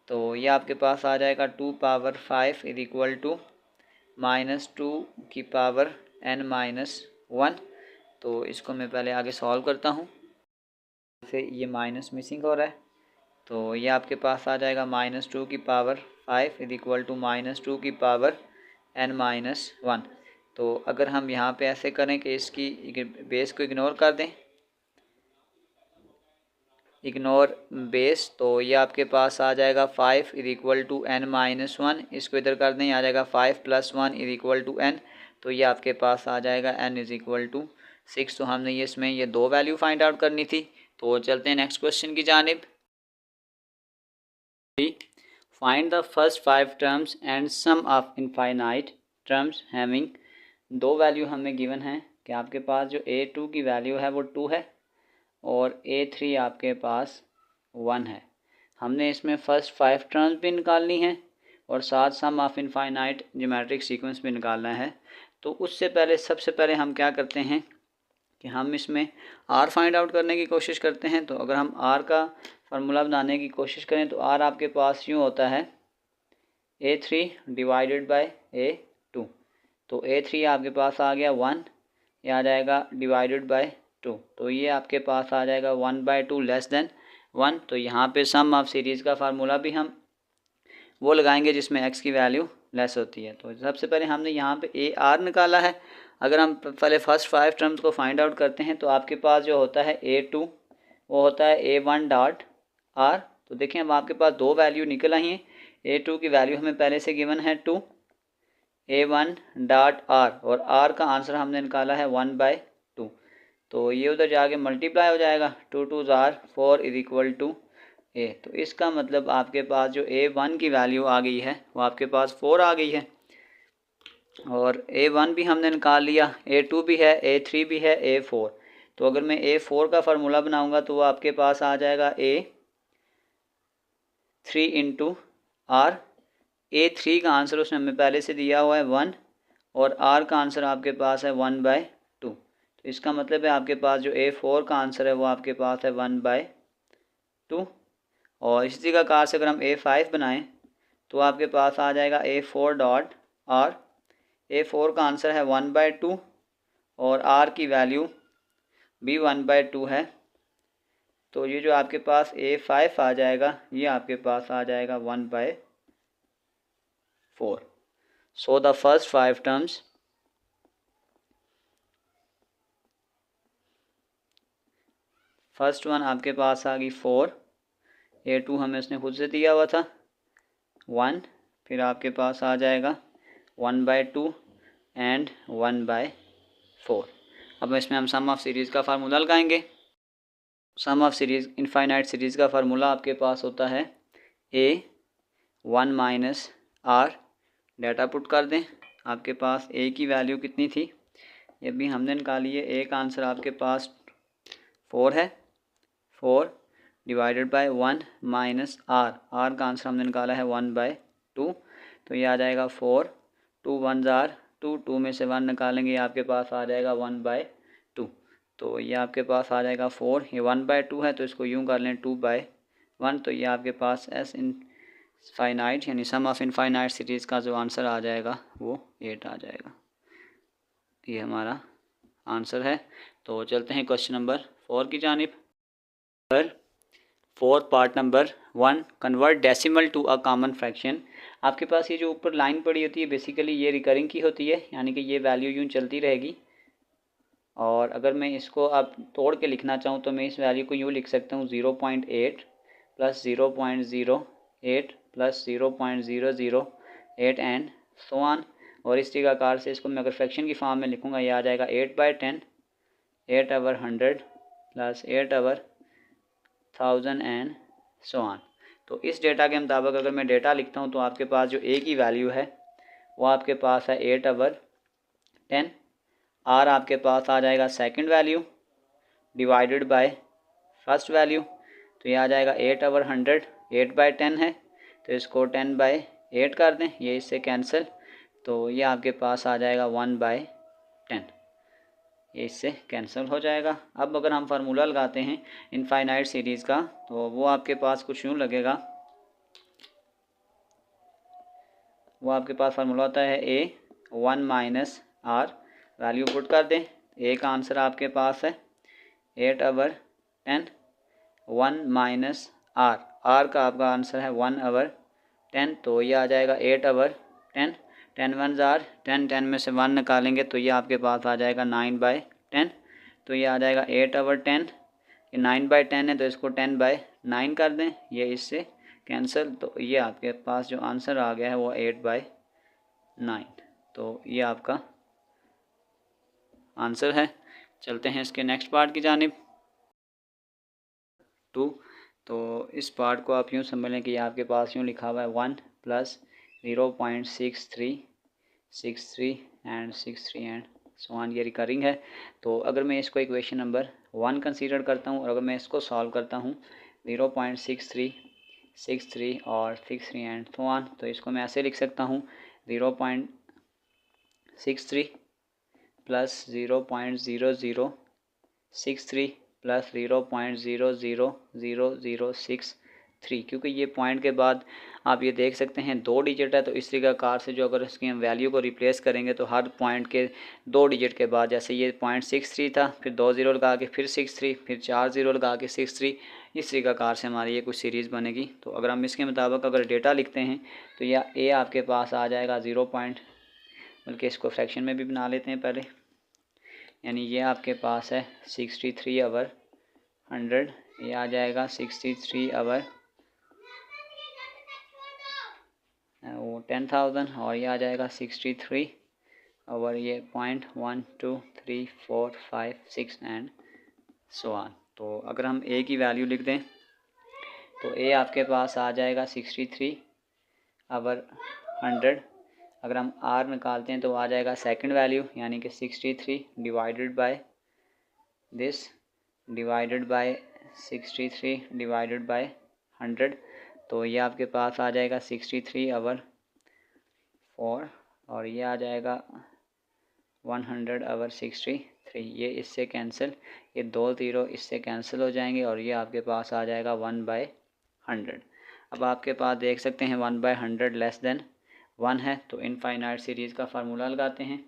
तो ये आपके पास आ जाएगा 2 पावर 5 इज इक्वल टू -2 की पावर n माइनस 1। तो इसको मैं पहले आगे सॉल्व करता हूँ। से ये माइनस मिसिंग हो रहा है, तो ये आपके पास आ जाएगा -2 की पावर 5 इज इक्वल टू -2 की पावर n माइनस 1। तो अगर हम यहाँ पे ऐसे करें कि इसकी बेस को इग्नोर कर दें, इग्नोर बेस, तो ये आपके पास आ जाएगा 5 is equal to n minus 1। इसको इधर कर दें, आ जाएगा 5 plus 1 is equal to n। तो ये आपके पास आ जाएगा n इज इक्वल टू 6। तो हमने ये इसमें ये दो वैल्यू फाइंड आउट करनी थी। तो चलते हैं नेक्स्ट क्वेश्चन की जानिब। Find the first 5 terms and sum of infinite terms having. दो वैल्यू हमें गिवन है कि आपके पास जो a2 की वैल्यू है वो 2 है और a3 आपके पास 1 है। हमने इसमें फर्स्ट 5 टर्म्स भी निकालनी है और साथ सम ऑफ इनफाइनाइट ज्योमेट्रिक सीक्वेंस भी निकालना है। तो उससे पहले सबसे पहले हम क्या करते हैं कि हम इसमें r फाइंड आउट करने की कोशिश करते हैं। तो अगर हम r का फार्मूला बनाने की कोशिश करें तो r आपके पास यूँ होता है a3 डिवाइडेड बाय a2। तो a3 आपके पास आ गया 1, ये आ जाएगा डिवाइडेड बाय 2। तो ये आपके पास आ जाएगा 1/2 लेस देन 1। तो यहाँ पे सम ऑफ सीरीज़ का फार्मूला भी हम वो लगाएंगे जिसमें x की वैल्यू लेस होती है। तो सबसे पहले हमने यहाँ पे ए आर निकाला है। अगर हम पहले फर्स्ट 5 टर्म्स को फाइंड आउट करते हैं तो आपके पास जो होता है a2 वो होता है a1 डॉट r। तो देखें अब आपके पास दो वैल्यू निकल आई हैं। a2 की वैल्यू हमें पहले से गिवन है 2, a1 डॉट r, और r का आंसर हमने निकाला है 1/2। तो ये उधर जाके मल्टीप्लाई हो जाएगा, 2 2 जार 4 इज इक्वल टू ए। तो इसका मतलब आपके पास जो a1 की वैल्यू आ गई है वो आपके पास 4 आ गई है, और a1 भी हमने निकाल लिया, a2 भी है, a3 भी है, a4। तो अगर मैं a4 का फार्मूला बनाऊंगा तो वो आपके पास आ जाएगा a3 इंटू आर। a3 का आंसर उसने हमें पहले से दिया हुआ है 1, और r का आंसर आपके पास है 1/2। तो इसका मतलब है आपके पास जो a4 का आंसर है वो आपके पास है 1/2। और इसी का कार से अगर हम a5 बनाएं तो आपके पास आ जाएगा a4 डॉट r। a4 का आंसर है 1/2 और r की वैल्यू भी 1/2 है। तो ये जो आपके पास a5 आ जाएगा ये आपके पास आ जाएगा 1/4। So the first 5 terms first one आपके पास आ गई 4, a2 हमें उसने खुद से दिया हुआ था 1, फिर आपके पास आ जाएगा 1/2 एंड 1/4। अब इसमें हम सम ऑफ सीरीज़ का फार्मूला लगाएंगे। सम ऑफ सीरीज़ इनफाइनाइट सीरीज़ का फार्मूला आपके पास होता है A1 - R। डाटा पुट कर दें। आपके पास A की वैल्यू कितनी थी, ये भी हमने निकाली है। A का आंसर आपके पास 4 है। 4 divided by 1 minus R। R का आंसर हमने निकाला है 1/2। तो ये आ जाएगा 4। 2 1 जार 2, 2 में से 1 निकालेंगे, आपके पास आ जाएगा 1/2। तो ये आपके पास आ जाएगा 4। ये 1/2 है तो इसको यूँ कर लें 2/1। तो ये आपके पास S इनफाइनाइट यानी सम ऑफ इनफाइनाइट सीरीज़ का जो आंसर आ जाएगा वो 8 आ जाएगा। ये हमारा आंसर है। तो चलते हैं क्वेश्चन नंबर 4 की जानिब। पर 4 part number 1, convert decimal to a common fraction. आपके पास ये जो ऊपर लाइन पड़ी होती है बेसिकली ये रिकरिंग की होती है, यानी कि ये वैल्यू यूँ चलती रहेगी। और अगर मैं इसको अब तोड़ के लिखना चाहूँ तो मैं इस वैल्यू को यूँ लिख सकता हूँ 0.8 plus 0.08 plus 0.008 and so on. और इस तरीक़ाकार से इसको मैं अगर फ्रैक्शन की फॉर्म में लिखूँगा, ये आ जाएगा 8/10, 8/100 प्लस 8/1000 एंड सो ऑन। तो इस डेटा के मुताबिक अगर मैं डेटा लिखता हूँ तो आपके पास जो A की वैल्यू है वो आपके पास है 8/10। R आपके पास आ जाएगा second value divided by first value. तो ये आ जाएगा 8/100। 8/10 है तो इसको 10/8 कर दें, ये इससे कैंसिल। तो ये आपके पास आ जाएगा 1/10, ये इससे कैंसिल हो जाएगा। अब अगर हम फार्मूला लगाते हैं इनफाइनाइट सीरीज़ का तो वो आपके पास कुछ यूँ लगेगा। वो आपके पास फार्मूला होता है A1 - R। वैल्यू पुट कर दें। A का आंसर आपके पास है 8/10। 1 माइनस R, R का आपका आंसर है 1/10। तो ये आ जाएगा 8/10। 10 1 जार 10, 10 में से 1 निकालेंगे तो ये आपके पास आ जाएगा 9/10। तो ये आ जाएगा 8/10। ये 9/10 है तो इसको 10/9 कर दें, ये इससे कैंसिल। तो ये आपके पास जो आंसर आ गया है वो 8/9। तो ये आपका आंसर है। चलते हैं इसके नेक्स्ट पार्ट की जानिब 2। तो इस पार्ट को आप यूँ समझ लें कि आपके पास यूँ लिखा हुआ है 1 plus 0.6363 and 63 and so on. ये रिकरिंग है। तो अगर मैं इसको इक्वेशन नंबर 1 कंसीडर करता हूँ और अगर मैं इसको सॉल्व करता हूँ 0.6363 और 63 एंड सो ऑन, तो इसको मैं ऐसे लिख सकता हूँ 0.63 प्लस 0.0063 प्लस 0.000063। क्योंकि ये पॉइंट के बाद आप ये देख सकते हैं 2 डिजिट है, तो इस तरीक़ाकार से जो अगर इसकी हम वैल्यू को रिप्लेस करेंगे तो हर पॉइंट के 2 डिजिट के बाद, जैसे ये 0.63 था, फिर 2 ज़ीरो लगा के फिर 63, फिर 4 ज़ीरो लगा के 63, इस तरीक़ाकार से हमारी ये कुछ सीरीज़ बनेगी। तो अगर हम इसके मुताबिक अगर डेटा लिखते हैं तो यह A आपके पास आ जाएगा 0. बल्कि इसको फ्रैक्शन में भी बना लेते हैं पहले, यानी ये आपके पास है 63/100। ये आ जाएगा 63/10,000 और ये आ जाएगा 63 और ये 0.123456 एंड सो ऑन। तो अगर हम A की वैल्यू लिख दें तो A आपके पास आ जाएगा 63/100। अगर हम R निकालते हैं तो आ जाएगा सेकंड वैल्यू, यानी कि 63 divided by this divided by 63 divided by 100। तो ये आपके पास आ जाएगा 63/4 और ये आ जाएगा 100/63। ये इससे कैंसिल, ये 2 ज़ीरो इससे कैंसिल हो जाएंगे और ये आपके पास आ जाएगा 1/100। अब आपके पास देख सकते हैं 1/100 लेस देन 1 है। तो इनफाइनाइट सीरीज़ का फार्मूला लगाते हैं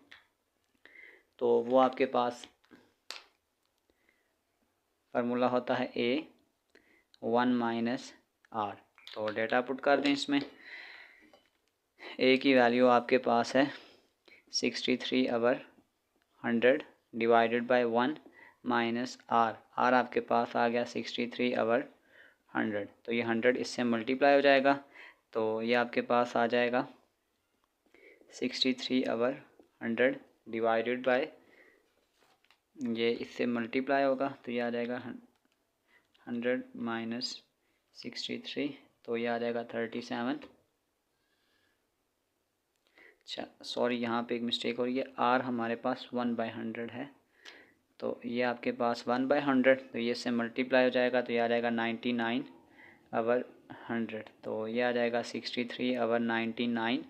तो वो आपके पास फार्मूला होता है A1 - R। तो डेटा पुट कर दें इसमें। A की वैल्यू आपके पास है 63/100 divided by 1 minus R। R आपके पास आ गया 63/100। तो ये 100 इससे मल्टीप्लाई हो जाएगा तो ये आपके पास आ जाएगा 63 आवर 100 डिवाइडेड बाय, ये इससे मल्टीप्लाई होगा तो ये आ जाएगा 100 माइनस 63, तो ये आ जाएगा 37। अच्छा सॉरी, यहाँ पे एक मिस्टेक हो रही है, आर हमारे पास 1/100 है, तो ये आपके पास 1/100, तो ये इससे मल्टीप्लाई हो जाएगा तो ये आ जाएगा 99 आवर 100, तो ये आ जाएगा 63 आवर 99।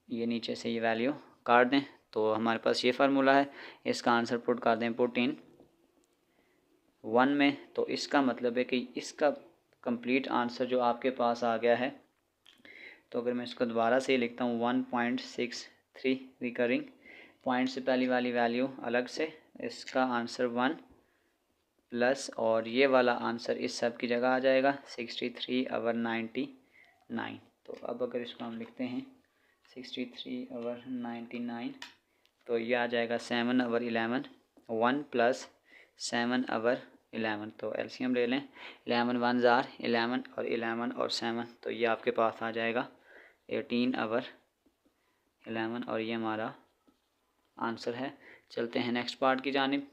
ये नीचे से ये वैल्यू काट दें तो हमारे पास ये फार्मूला है, इसका आंसर पुट कर दें पुट इन 1 में, तो इसका मतलब है कि इसका कंप्लीट आंसर जो आपके पास आ गया है, तो अगर मैं इसको दोबारा से लिखता हूँ 1.63 रिकरिंग, पॉइंट से पहली वाली वैल्यू अलग से, इसका आंसर 1 प्लस और ये वाला आंसर इस सब की जगह आ जाएगा 63 आवर 99। तो अब अगर इसको हम लिखते हैं 63 आवर 99, तो ये आ जाएगा 7 आवर 11, 1 प्लस 7 आवर 11, तो एलसीएम ले लें, 11 1 जार 11 और 11 और 7, तो ये आपके पास आ जाएगा 18 आवर 11 और ये हमारा आंसर है। चलते हैं नेक्स्ट पार्ट की जानिब।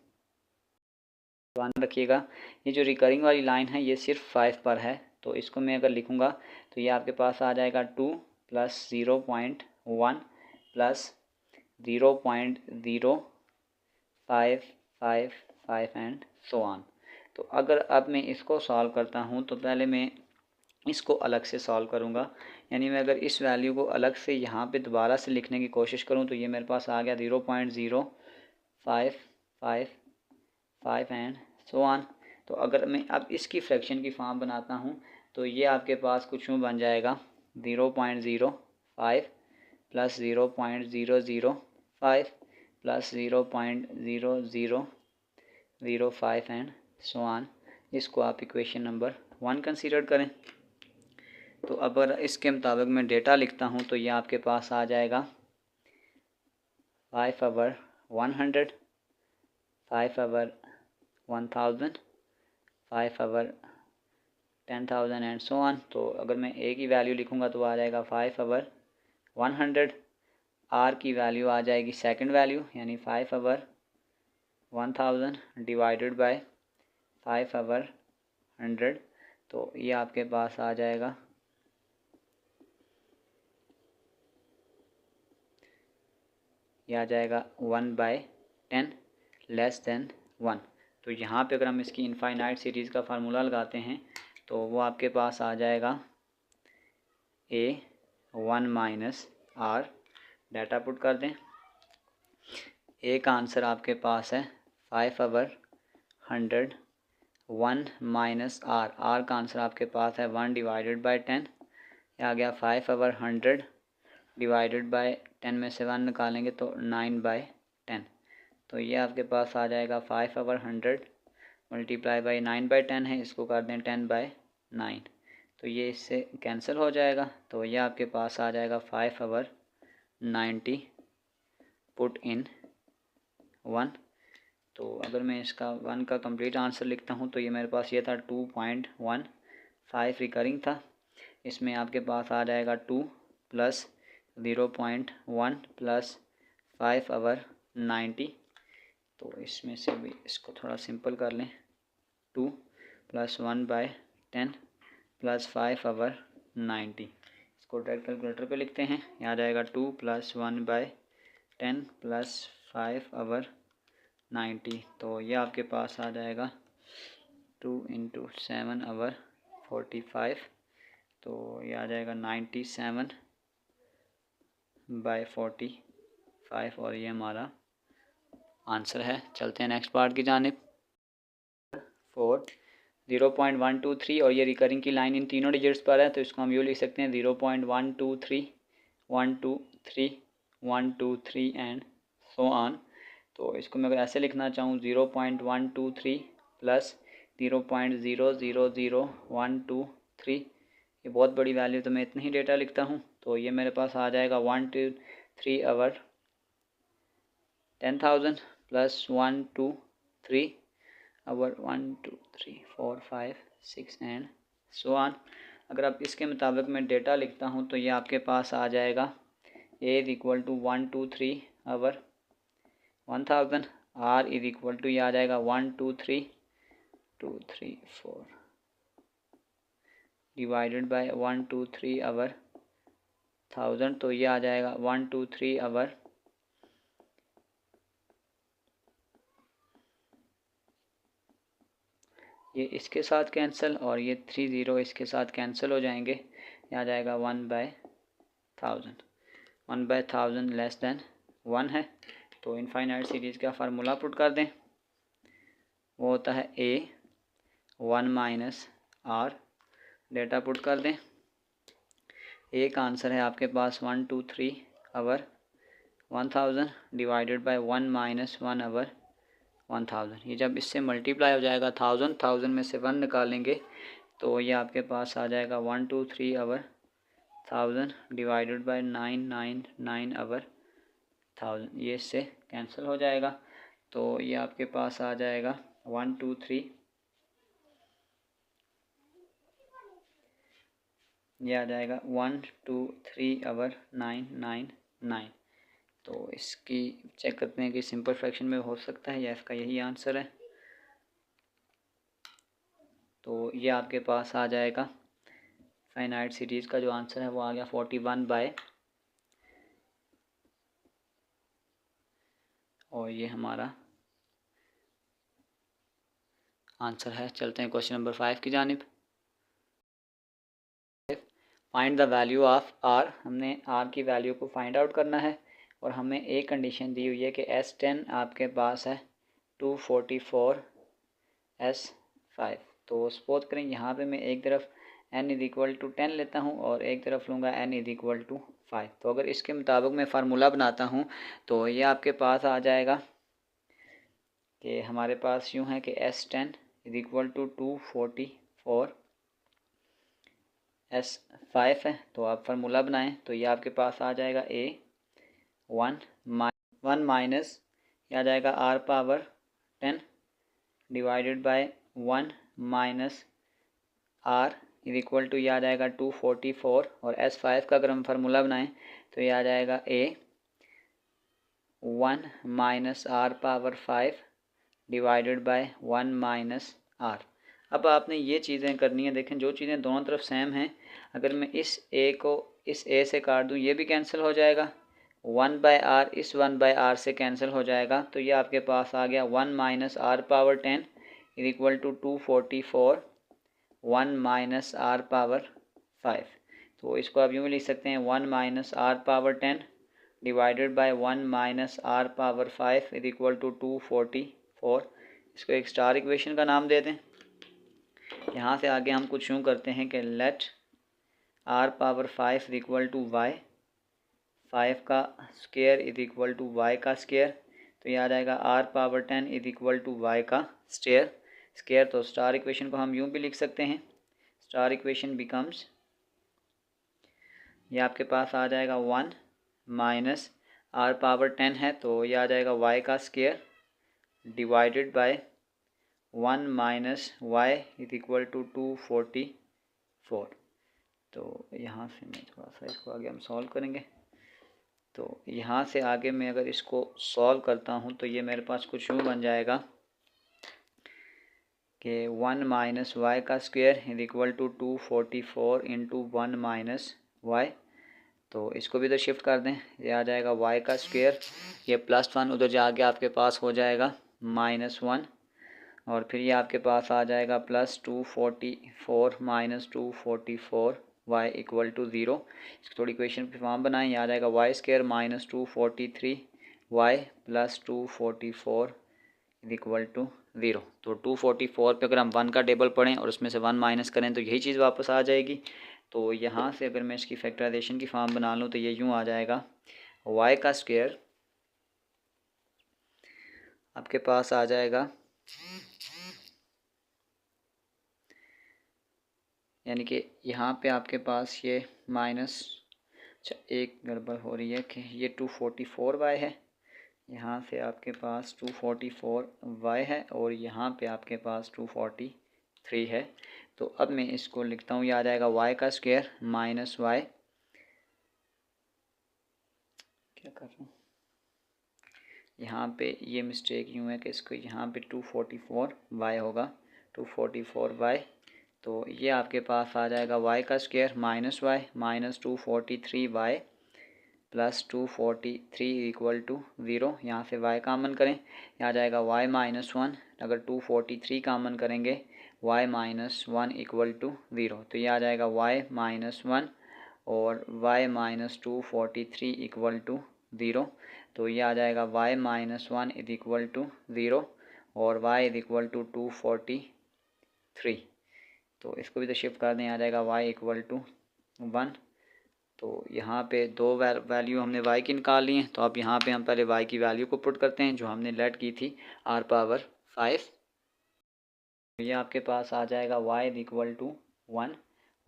ध्यान रखिएगा ये जो रिकरिंग वाली लाइन है ये सिर्फ 5 पर है, तो इसको मैं अगर लिखूँगा तो ये आपके पास आ जाएगा 2 plus 0.1 plus 0.0555 and so on. तो अगर अब मैं इसको सॉल्व करता हूँ तो पहले मैं इसको अलग से सॉल्व करूँगा, यानी मैं अगर इस वैल्यू को अलग से यहाँ पे दोबारा से लिखने की कोशिश करूँ तो ये मेरे पास आ गया 0.0555 एंड सो ऑन। तो अगर मैं अब इसकी फ्रैक्शन की फॉर्म बनाता हूँ तो ये आपके पास कुछ यूँ बन जाएगा 0.05 plus 0.005 plus 0.0005 and so on. इसको आप इक्वेशन नंबर 1 कंसीडर करें। तो अब अगर इसके मुताबिक मैं डेटा लिखता हूँ तो ये आपके पास आ जाएगा 5 over 100, 5 over 1000, 5 over 10,000 and so on. तो अगर मैं ए की वैल्यू लिखूँगा तो आ जाएगा 5 आवर 100, आर की वैल्यू आ जाएगी सेकंड वैल्यू यानी 5 आवर 1000 डिवाइडेड बाय 5 आवर 100, तो ये आपके पास आ जाएगा ये आ जाएगा 1/10 लेस देन 1। तो यहाँ पे अगर हम इसकी इनफाइनाइट सीरीज़ का फार्मूला लगाते हैं तो वो आपके पास आ जाएगा A1 minus are, data put कर दें। ए का आंसर आपके पास है 5 आवर 100, 1 माइनस आर, आर का आंसर आपके पास है 1 डिवाइडेड बाय 10, ये आ गया 5 आवर 100 डिवाइडेड बाय 10 में से 1 निकालेंगे तो 9/10, तो ये आपके पास आ जाएगा 5 आवर 100 मल्टीप्लाई बाई 9/10 है, इसको कर दें 10/9, तो ये इससे कैंसिल हो जाएगा, तो ये आपके पास आ जाएगा 5 आवर 90 पुट इन 1। तो अगर मैं इसका 1 का कंप्लीट आंसर लिखता हूँ तो ये मेरे पास ये था 2.15 रिकरिंग था, इसमें आपके पास आ जाएगा 2 प्लस 0.1 प्लस 5 आवर 90, तो इसमें से भी इसको थोड़ा सिंपल कर लें, 2 प्लस 1/10 प्लस 5 आवर 90, इसको डायरेक्ट कैलकुलेटर पे लिखते हैं, यहाँ आ जाएगा 2 प्लस 1/10 प्लस 5 आवर 90, तो ये आपके पास आ जाएगा 2 इंटू 7 आवर 45, तो ये आ जाएगा 97/45 और ये हमारा आंसर है। चलते हैं नेक्स्ट पार्ट की जानिब। 4 0.123 और ये रिकरिंग की लाइन इन तीनों डिजिट्स पर है, तो इसको हम यूँ लिख सकते हैं 0.123 123 123 एंड सो ऑन। तो इसको मैं अगर ऐसे लिखना चाहूँ 0.123 प्लस 0.000123, ये बहुत बड़ी वैल्यू, तो मैं इतना ही डेटा लिखता हूँ, तो ये मेरे पास आ जाएगा 1 2 3 over 10,000 plus 1 2 3 over 1 2 3 4 5 6 and so on. अगर आप इसके मुताबिक मैं डेटा लिखता हूँ तो ये आपके पास आ जाएगा A is equal to 1 2 3 over 1000, R is equal to ये आ जाएगा 1 2 3 2 3 4 डिवाइडेड बाय 1 2 3 आवर 1000, तो ये आ जाएगा 1 2 3 आवर ये इसके साथ कैंसिल और ये 3 0 इसके साथ कैंसिल हो जाएंगे। ये आ जाएगा 1/1000, 1/1000 लेस देन 1 है। तो इनफाइनाइट सीरीज़ का फार्मूला पुट कर दें, वो होता है A 1 minus R। Data put कर दें। A का आंसर है आपके पास 1 2 3 over 1000 divided by 1 minus 1 over 1000। ये जब इससे मल्टीप्लाई हो जाएगा 1000 में से 1 निकालेंगे तो ये आपके पास आ जाएगा 1 2 3 आवर 1000 डिवाइडेड बाय 999 आवर 1000। ये इससे कैंसिल हो जाएगा, तो ये आपके पास आ जाएगा 1 2 3, ये आ जाएगा 1 2 3 आवर 999। तो इसकी चेक करते हैं कि सिंपल फ्रैक्शन में हो सकता है या इसका यही आंसर है। तो ये आपके पास आ जाएगा फाइनाइट सीरीज़ का जो आंसर है वो आ गया 41/, और ये हमारा आंसर है। चलते हैं क्वेश्चन नंबर 5 की जानिब। Find the value of R। हमने R की वैल्यू को फाइंड आउट करना है और हमें एक कंडीशन दी हुई है कि S10 आपके पास है 244 S5। तो सपोज करें यहाँ पे मैं एक तरफ n इज इक्वल टू 10 लेता हूँ और एक तरफ लूँगा n इज इक्वल टू 5। तो अगर इसके मुताबिक मैं फार्मूला बनाता हूँ तो ये आपके पास आ जाएगा कि हमारे पास यूँ है कि S10 is equal to 244 S5 है। तो आप फार्मूला बनाएं तो ये आपके पास आ जाएगा A 1 माइनस ये आ जाएगा R power 10 divided by 1 minus R is equal to ये आ जाएगा 244, और S5 का अगर हम फार्मूला बनाएं तो ये आ जाएगा A 1 minus R power 5 divided by 1 minus R। अब आपने ये चीज़ें करनी है। देखें जो चीज़ें दोनों तरफ सेम हैं, अगर मैं इस A को इस A से काट दूँ ये भी कैंसिल हो जाएगा, 1/R इस 1/R से कैंसिल हो जाएगा। तो ये आपके पास आ गया 1 minus R power 10 is equal to 244 1 minus R power 5। तो इसको आप यूँ भी लिख सकते हैं 1 minus R power 10 divided by 1 minus R power 5 is equal to 244। इसको एक स्टार इक्वेशन का नाम दे दें। यहाँ से आगे हम कुछ यूँ करते हैं कि let R power 5 is equal to y, 5 का square is equal to y का स्क्वायर। तो ये आ जाएगा R power 10 is equal to y का स्क्वायर। तो स्टार इक्वेशन को हम यूँ भी लिख सकते हैं, स्टार इक्वेशन बिकम्स, ये आपके पास आ जाएगा 1 माइनस R पावर 10 है तो ये आ जाएगा y का square divided by 1 minus y is equal to 244। तो यहाँ से मैं थोड़ा सा इसको आगे हम सॉल्व करेंगे। तो यहाँ से आगे मैं अगर इसको सॉल्व करता हूँ तो ये मेरे पास कुछ यूँ बन जाएगा कि 1 माइनस वाई का square is equal to 244 into 1 minus y. तो इसको भी इधर शिफ्ट कर दें, ये आ जाएगा y का स्क्वायर, ये +1 उधर जाके आपके पास हो जाएगा -1, और फिर ये आपके पास आ जाएगा +244 माइनस 244 y इक्वल टू 0। इसको थोड़ी इक्वेशन पे फॉर्म बनाएं, ये आ जाएगा y square minus 243 y plus 244 equal to 0। तो 244 पे अगर हम 1 का टेबल पढ़ें और उसमें से 1 माइनस करें तो यही चीज़ वापस आ जाएगी। तो यहाँ से अगर मैं इसकी फैक्टराइजेशन की फॉर्म बना लूँ तो ये यूँ आ जाएगा y का स्क्वायर आपके पास आ जाएगा, यानी कि यहाँ पे आपके पास ये माइनस, अच्छा एक गड़बड़ हो रही है कि ये 244y है, यहाँ से आपके पास 244y है और यहाँ पे आपके पास 243 है। तो अब मैं इसको लिखता हूँ, ये आ जाएगा y का स्क्वायर माइनस y, क्या कर रहा हूँ यहाँ पे, ये मिस्टेक यूँ है कि इसको यहाँ पे 244y होगा, 244y। तो ये आपके पास आ जाएगा y का square minus y minus 243y plus 243 equal to 0। यहाँ से y कामन करें, यहाँ आ जाएगा y माइनस 1। अगर 243 कामन करेंगे y माइनस 1 इक्वल टू 0, तो ये आ जाएगा y माइनस 1 और y माइनस 243 इक्वल टू 0। तो ये आ जाएगा y minus 1 is equal to 0 और y इज इक्वल टू 243। तो इसको भी तो शिफ्ट कर दें, आ जाएगा y इक्वल टू 1। तो यहाँ पे दो वैल्यू हमने y की निकाल ली हैं। तो अब यहाँ पे हम पहले y की वैल्यू को पुट करते हैं जो हमने लेट की थी r पावर 5। ये आपके पास आ जाएगा y इज इक्वल टू 1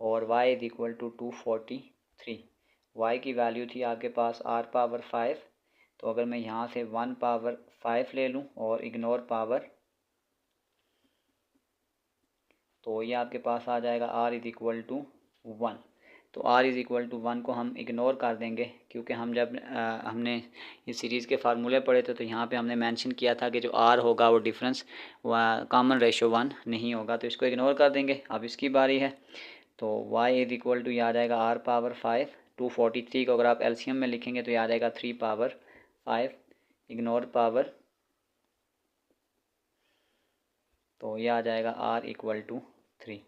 और y is equal to 243। y की वैल्यू थी आपके पास r पावर 5। तो अगर मैं यहाँ से 1 पावर 5 ले लूँ और इग्नोर पावर, तो ये आपके पास आ जाएगा r इज इक्वल टू 1। तो r इज़ इक्वल टू 1 को हम इग्नोर कर देंगे, क्योंकि हम जब हमने इस सीरीज़ के फार्मूले पढ़े थे तो यहाँ पे हमने मेंशन किया था कि जो r होगा वो डिफरेंस कॉमन रेशो 1 नहीं होगा, तो इसको इग्नोर कर देंगे। अब इसकी बारी है, तो y इज़ इक्वल टू, ये आ जाएगा r पावर 5। 243 को अगर आप एलसीएम में लिखेंगे तो ये आ जाएगा 3 पावर 5, इग्नोर पावर, तो ये आ जाएगा r इक्वल टू 3।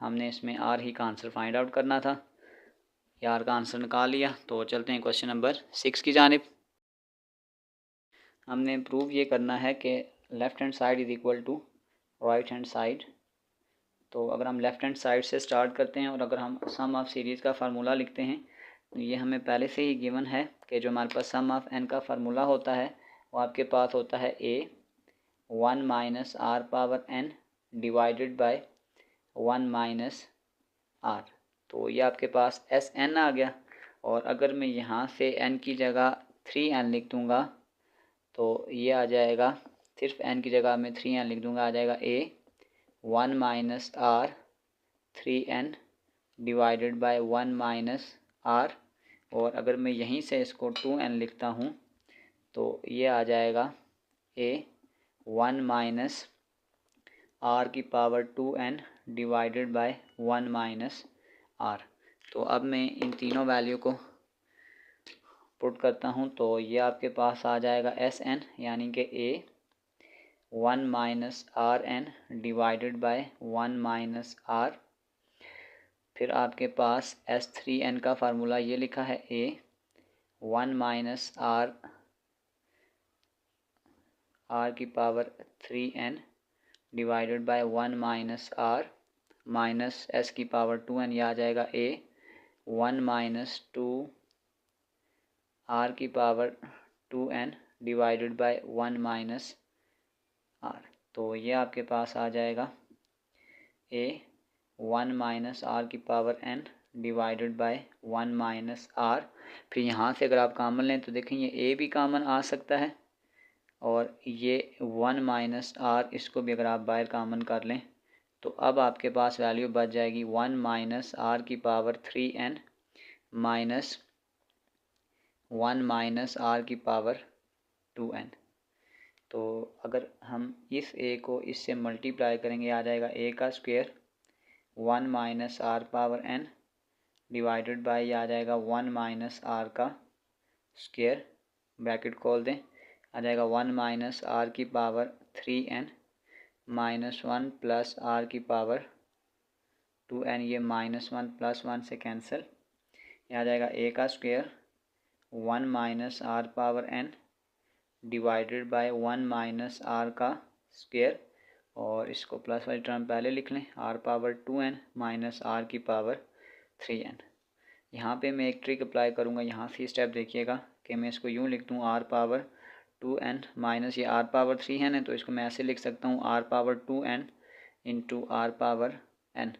हमने इसमें r ही का आंसर फाइंड आउट करना था, यार का आंसर निकाल लिया। तो चलते हैं क्वेश्चन नंबर 6 की जानिब। हमने प्रूव ये करना है कि left hand side is equal to right hand side. तो अगर हम लेफ़्ट हैंड साइड से स्टार्ट करते हैं और अगर हम सम ऑफ सीरीज़ का फार्मूला लिखते हैं, तो ये हमें पहले से ही गिवन है कि जो हमारे पास सम ऑफ एन का फार्मूला होता है वो आपके पास होता है a 1 minus are power n divided by 1 minus are. तो ये आपके पास एस एन आ गया, और अगर मैं यहाँ से n की जगह 3n लिख दूँगा तो ये आ जाएगा, सिर्फ n की जगह मैं 3n लिख दूँगा, आ जाएगा a 1 minus r 3n divided by 1 minus r. और अगर मैं यहीं से इसको 2n लिखता हूँ तो ये आ जाएगा a 1 माइनस आर की power 2n divided by 1 minus are. तो अब मैं इन तीनों वैल्यू को पुट करता हूँ, तो ये आपके पास आ जाएगा एस एन, यानी कि a 1 minus are n divided by 1 minus r. फिर आपके पास S3n का फार्मूला ये लिखा है a 1 माइनस आर की power 3n divided by 1 minus r minus s की पावर 2n, यह आ जाएगा a 1 माइनस 2 r की power 2n divided by 1 minus r। तो ये आपके पास आ जाएगा a 1 माइनस r की power n divided by 1 minus r। फिर यहाँ से अगर आप कॉमन लें तो देखें ये a भी कॉमन आ सकता है, और ये 1 माइनस r इसको भी अगर आप बाहर कॉमन कर लें तो अब आपके पास वैल्यू बच जाएगी 1 माइनस r की power 3n minus 1 minus r की पावर 2n। तो अगर हम इस a को इससे मल्टीप्लाई करेंगे, आ जाएगा a का square 1 minus r power n divided by, आ जाएगा 1 माइनस r का स्क्वायर, ब्रैकेट खोल दें, आ जाएगा 1 माइनस r की power 3n minus 1 plus r की पावर 2n, ये माइनस 1 प्लस 1 से कैंसिल, यह आ जाएगा a का square 1 minus r power n divided by 1 minus r का स्क्वायर, और इसको प्लस वाली टर्म पहले लिख लें, r power 2n minus r की पावर 3n। यहाँ पे मैं एक ट्रिक अप्लाई करूँगा, यहाँ से स्टेप देखिएगा कि मैं इसको यूँ लिख दूँ r पावर 2n माइनस, ये r पावर 3n है तो इसको मैं ऐसे लिख सकता हूँ r power 2n into r power n,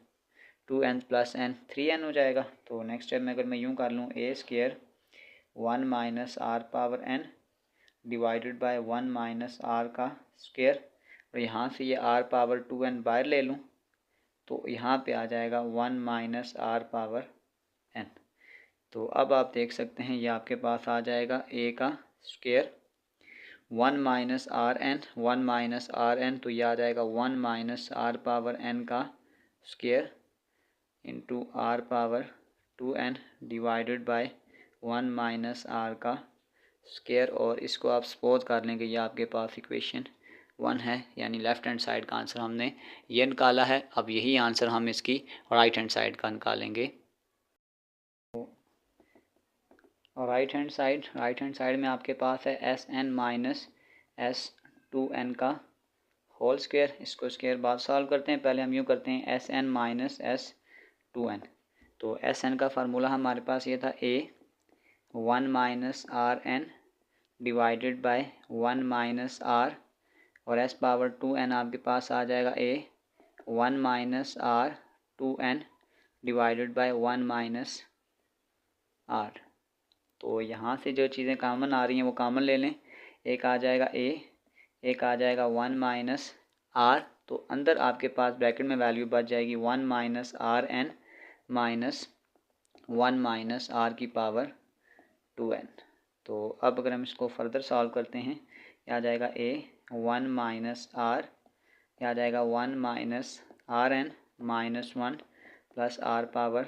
2n plus n 3n हो जाएगा। तो नेक्स्ट स्टेप में अगर मैं यूँ कर लूँ a square 1 minus r power n divided by 1 minus r का स्क्वायर, और यहाँ से ये r पावर 2n बाहर ले लूँ तो यहाँ पे आ जाएगा 1 माइनस आर पावर एन। तो अब आप देख सकते हैं ये आपके पास आ जाएगा ए का square 1 minus are n, 1 minus are n, तो ये आ जाएगा 1 माइनस आर पावर एन का square into r power 2n divided by 1 minus r का स्क्वायर। और इसको आप सपोज कर लेंगे ये आपके पास इक्वेशन 1 है, यानी लेफ़्ट हैंड साइड का आंसर हमने ये निकाला है। अब यही आंसर हम इसकी राइट हैंड साइड का निकालेंगे। और राइट हैंड साइड में आपके पास है S n minus S 2n का होल स्क्वायर। इसको स्क्वायर बाद सॉल्व करते हैं। पहले हम यूँ करते हैं S n minus S 2n। तो एस एन का फार्मूला हमारे पास ये था a 1 minus are n divided by 1 minus r, और एस पावर 2n आपके पास आ जाएगा a 1 minus r 2n divided by 1 minus are. तो यहाँ से जो चीज़ें कॉमन आ रही हैं वो कॉमन ले लें। एक आ जाएगा ए, एक आ जाएगा 1 माइनस आर, तो अंदर आपके पास ब्रैकेट में वैल्यू बच जाएगी 1 minus are N minus 1 minus r की पावर 2n। तो अब अगर हम इसको फर्दर सॉल्व करते हैं, ये आ जाएगा ए 1 माइनस आर, ये आ जाएगा 1 minus are N minus 1 plus r power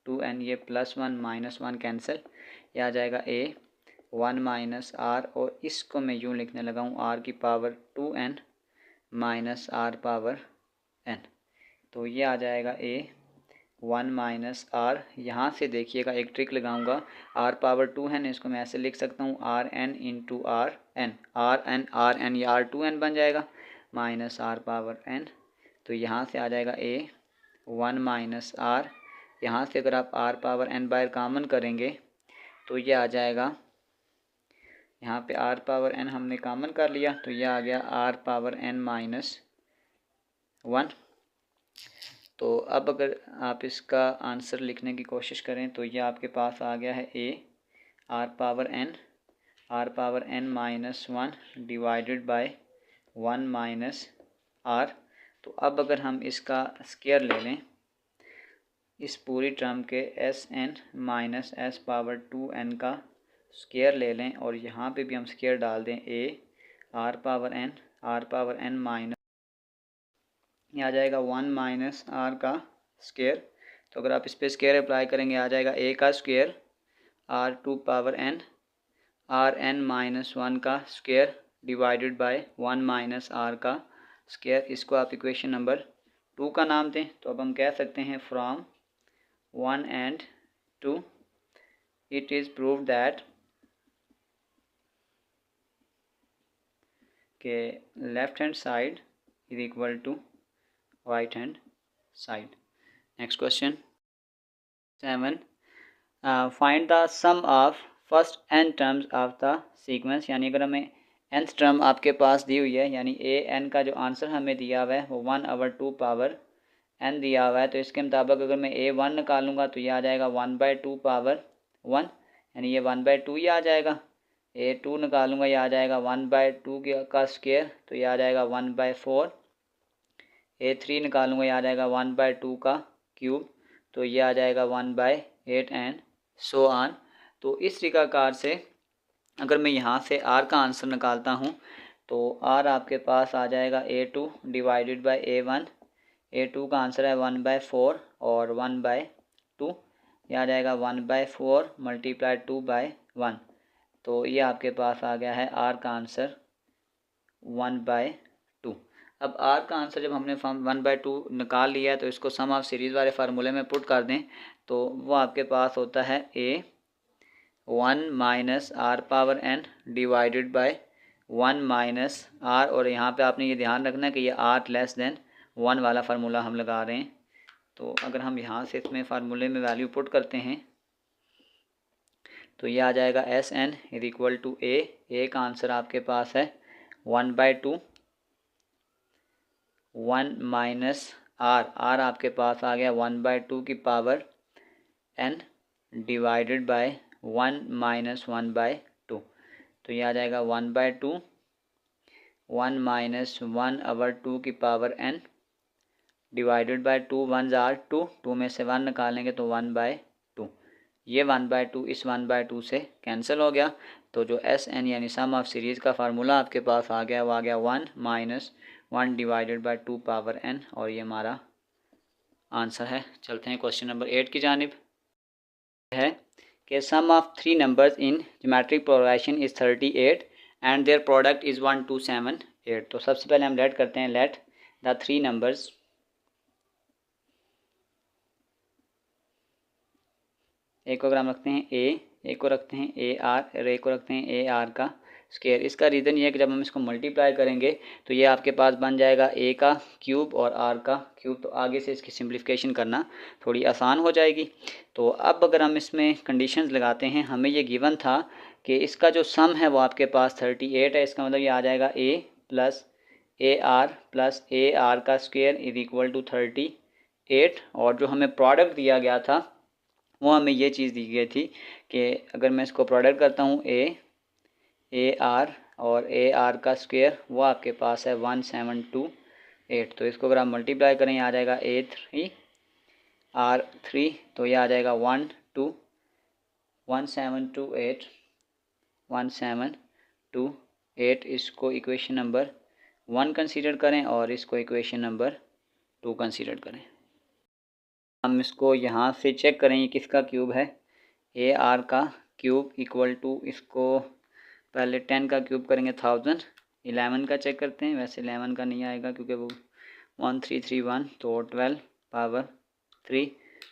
2n, ये प्लस 1 माइनस 1 कैंसिल, ये आ जाएगा ए 1 माइनस आर, और इसको मैं यूँ लिखने लगा हूँ आर की power 2n minus are power n। तो ये आ जाएगा ए 1 माइनस आर। यहाँ से देखिएगा एक ट्रिक लगाऊंगा, आर पावर 2 है ना, इसको मैं ऐसे लिख सकता हूँ r n into r n, r n या R2n बन जाएगा माइनस आर पावर n। तो यहाँ से आ जाएगा ए 1 माइनस आर, यहाँ से अगर आप आर पावर n बाहर कॉमन करेंगे तो ये आ जाएगा, यहाँ पे आर पावर n हमने कॉमन कर लिया तो ये आ गया आर पावर n माइनस 1। तो अब अगर आप इसका आंसर लिखने की कोशिश करें तो ये आपके पास आ गया है A R power n minus 1 divided by 1 minus are. तो अब अगर हम इसका स्क्वायर ले लें इस पूरी टर्म के s n minus s power 2n का स्क्वायर ले लें, और यहाँ पे भी हम स्क्वायर डाल दें A R power n minus, ये आ जाएगा 1 माइनस आर का स्क्वायर। तो अगर आप इस पर स्क्वायर अप्लाई करेंगे आ जाएगा ए का square r 2 power n r N minus 1 का square divided by 1 minus r का स्क्वायर। इसको आप इक्वेशन नंबर 2 का नाम दें। तो अब हम कह सकते हैं from 1 and 2 it is proved that के left hand side is equal to right hand side. Next question 7, find the sum of first n terms of the sequence. यानी अगर हमें nth टर्म आपके पास दी हुई है, यानी ए एन का जो आंसर हमें दिया हुआ है वो 1/2 पावर n दिया हुआ है, तो इसके मुताबिक अगर मैं a1 निकालूंगा तो ये आ जाएगा 1/2 पावर 1, यानी ये 1/2 ही आ जाएगा। a2 निकालूंगा ये आ जाएगा 1/2 का स्क्वायर, तो ये आ जाएगा 1/4। a3 निकालूंगा ये आ जाएगा 1/2 का क्यूब, तो ये आ जाएगा 1/8 एंड सो ऑन। तो इस तरीकाकार से अगर मैं यहाँ से r का आंसर निकालता हूँ तो r आपके पास आ जाएगा a2 divided by a1। a2 का आंसर है 1/4 और 1/2, यह आ जाएगा 1/4 मल्टीप्लाई 2/1। तो ये आपके पास आ गया है r का आंसर 1/2। अब r का आंसर जब हमने 1/2 निकाल लिया है तो इसको सम ऑफ सीरीज़ वाले फार्मूले में पुट कर दें, तो वो आपके पास होता है a 1 minus are power n divided by 1 minus r, और यहाँ पे आपने ये ध्यान रखना है कि ये r लेस देन 1 वाला फार्मूला हम लगा रहे हैं। तो अगर हम यहाँ से इसमें फार्मूले में वैल्यू पुट करते हैं तो ये आ जाएगा S N is equal to A का आंसर आपके पास है 1/2 1 माइनस आर आपके पास आ गया 1/2 की power n divided by 1 minus 1/2। तो ये आ जाएगा 1/2 1 माइनस 1/2 की power n divided by 2 1 jar 2, 2 में से 1 निकालेंगे तो 1/2। ये 1/2 इस 1/2 से कैंसिल हो गया। तो जो एस एन यानी सम ऑफ सीरीज़ का फार्मूला आपके पास आ गया वो आ गया 1 minus 1 divided by 2 power n, और ये हमारा आंसर है। चलते हैं क्वेश्चन नंबर 8 की जानिब। है कि sum of 3 numbers in geometric progression is 38 and their product is 1 2 7 8। तो सबसे पहले हम लेट करते हैं, लेट द 3 नंबर्स, एक को अगर हम रखते हैं ए, एक को रखते हैं ए आर और एक को रखते हैं ए आर का स्क्वायर। इसका रीज़न ये है कि जब हम इसको मल्टीप्लाई करेंगे तो ये आपके पास बन जाएगा ए का क्यूब और आर का क्यूब। तो आगे से इसकी सिंप्लीफिकेशन करना थोड़ी आसान हो जाएगी। तो अब अगर हम इसमें कंडीशंस लगाते हैं, हमें ये गिवन था कि इसका जो सम है वो आपके पास 38 है। इसका मतलब ये आ जाएगा ए प्लस ए आर का स्क्वायर इज इक्वल टू 38। और जो हमें प्रोडक्ट दिया गया था वो हमें ये चीज़ दी गई थी कि अगर मैं इसको प्रोडक्ट करता हूँ ए आर और ए आर का स्क्वायर, वो आपके पास है 1728। तो इसको अगर आप मल्टीप्लाई करें आ जाएगा A3 R3, तो ये आ जाएगा 1728। इसको इक्वेशन नंबर 1 कंसीडर करें और इसको इक्वेशन नंबर 2 कंसीडर करें। हम इसको यहाँ से चेक करें ये किसका क्यूब है, ए आर का क्यूब इक्वल टू, इसको पहले 10 का क्यूब करेंगे 1000, 11 का चेक करते हैं। वैसे 11 का नहीं आएगा क्योंकि वो 1331, तो 12 पावर 3।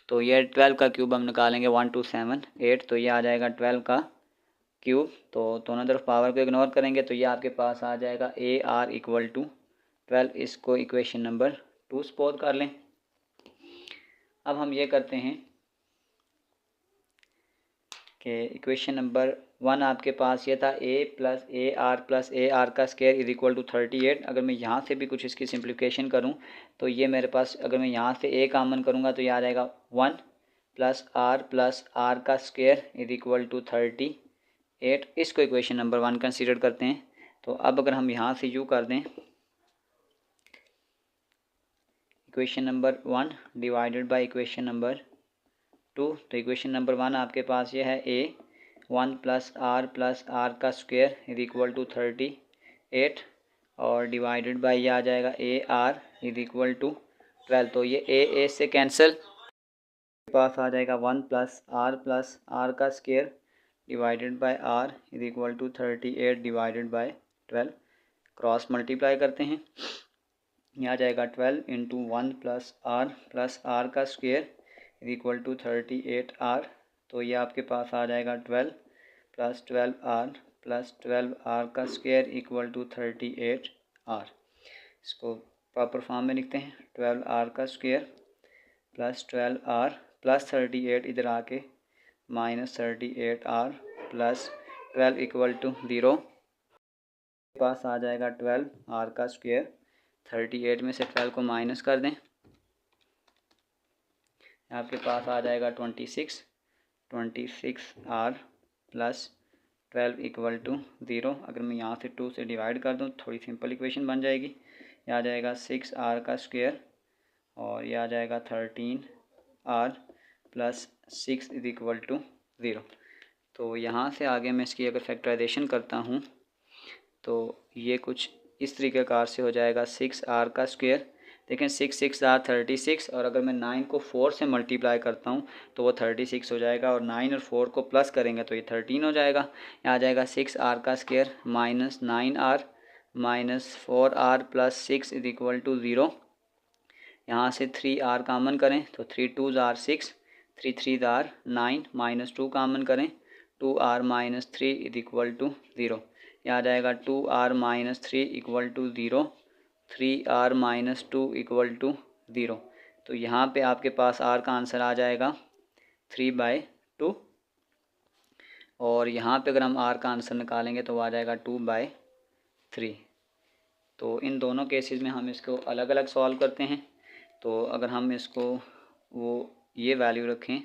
तो ये 12 का क्यूब हम निकालेंगे 1278, तो ये आ जाएगा 12 का क्यूब। तो दोनों तरफ पावर को इग्नोर करेंगे तो ये आपके पास आ जाएगा ए आर इक्वल टू 12। इसको इक्वेशन नंबर 2 सपोज कर लें। अब हम ये करते हैं कि इक्वेशन नंबर 1 आपके पास ये था ए प्लस ए आर का स्क्वायर इज इक्वल टू 38। अगर मैं यहाँ से भी कुछ इसकी सिंप्लीफिकेशन करूँ तो ये मेरे पास, अगर मैं यहाँ से ए कॉमन करूँगा तो ये आ जाएगा 1 प्लस आर का स्क्वायर इज इक्वल टू 38। इसको इक्वेशन नंबर 1 कंसीडर करते हैं। तो अब अगर हम यहाँ से यू कर दें equation number 1 divided by equation number 2, तो इक्वेशन नंबर 1 आपके पास ये है ए 1 प्लस आर का स्क्वायर इज इक्वल टू 38 और डिवाइडेड बाय ये आ जाएगा a r is equal to 12। तो ये ए से कैंसिल, पास आ जाएगा 1 प्लस आर का square divided by r is equal to 38 divided by 12। Cross multiply करते हैं, यह आ जाएगा 12 इंटू 1 प्लस आर का square is equal to 38R। तो ये आपके पास आ जाएगा 12 प्लस 12R का स्क्वायर इक्वल टू 38R। इसको प्रॉपर फॉर्म में लिखते हैं, 12R का स्क्वायर प्लस 12R प्लस 38 इधर आके minus 38R plus 12 equal to 0। पास आ जाएगा 12R का स्क्वायर, 38 में से 12 को माइनस कर दें, आपके पास आ जाएगा 26R प्लस 12 इक्वल टू 0। अगर मैं यहाँ से 2 से डिवाइड कर दूँ थोड़ी सिंपल इक्वेशन बन जाएगी। ये आ जाएगा 6R का स्क्वायर और ये आ जाएगा 13R plus 6 is equal to 0। तो यहाँ से आगे मैं इसकी अगर फैक्टराइजेशन करता हूँ तो ये कुछ इस तरीके कार से हो जाएगा 6R का स्क्वायर। देखें 6 आर 36, और अगर मैं 9 को 4 से मल्टीप्लाई करता हूँ तो वो 36 हो जाएगा, और 9 और 4 को प्लस करेंगे तो ये 13 हो जाएगा। यहाँ आ जाएगा 6R का square minus 9R minus 4R plus 6 is equal to 0। यहाँ से 3R कामन करें तो 3 2s are 6, 3 3s are 9, minus 2 कामन करें 2R minus 3 is equal to 0। यह आ जाएगा 2R minus 3 equal to 0, 3R minus 2 equal to 0। तो यहाँ पे आपके पास R का आंसर आ जाएगा 3/2, और यहाँ पे अगर हम R का आंसर निकालेंगे तो आ जाएगा 2/3। तो इन दोनों केसेस में हम इसको अलग अलग सॉल्व करते हैं। तो अगर हम इसको वो ये वैल्यू रखें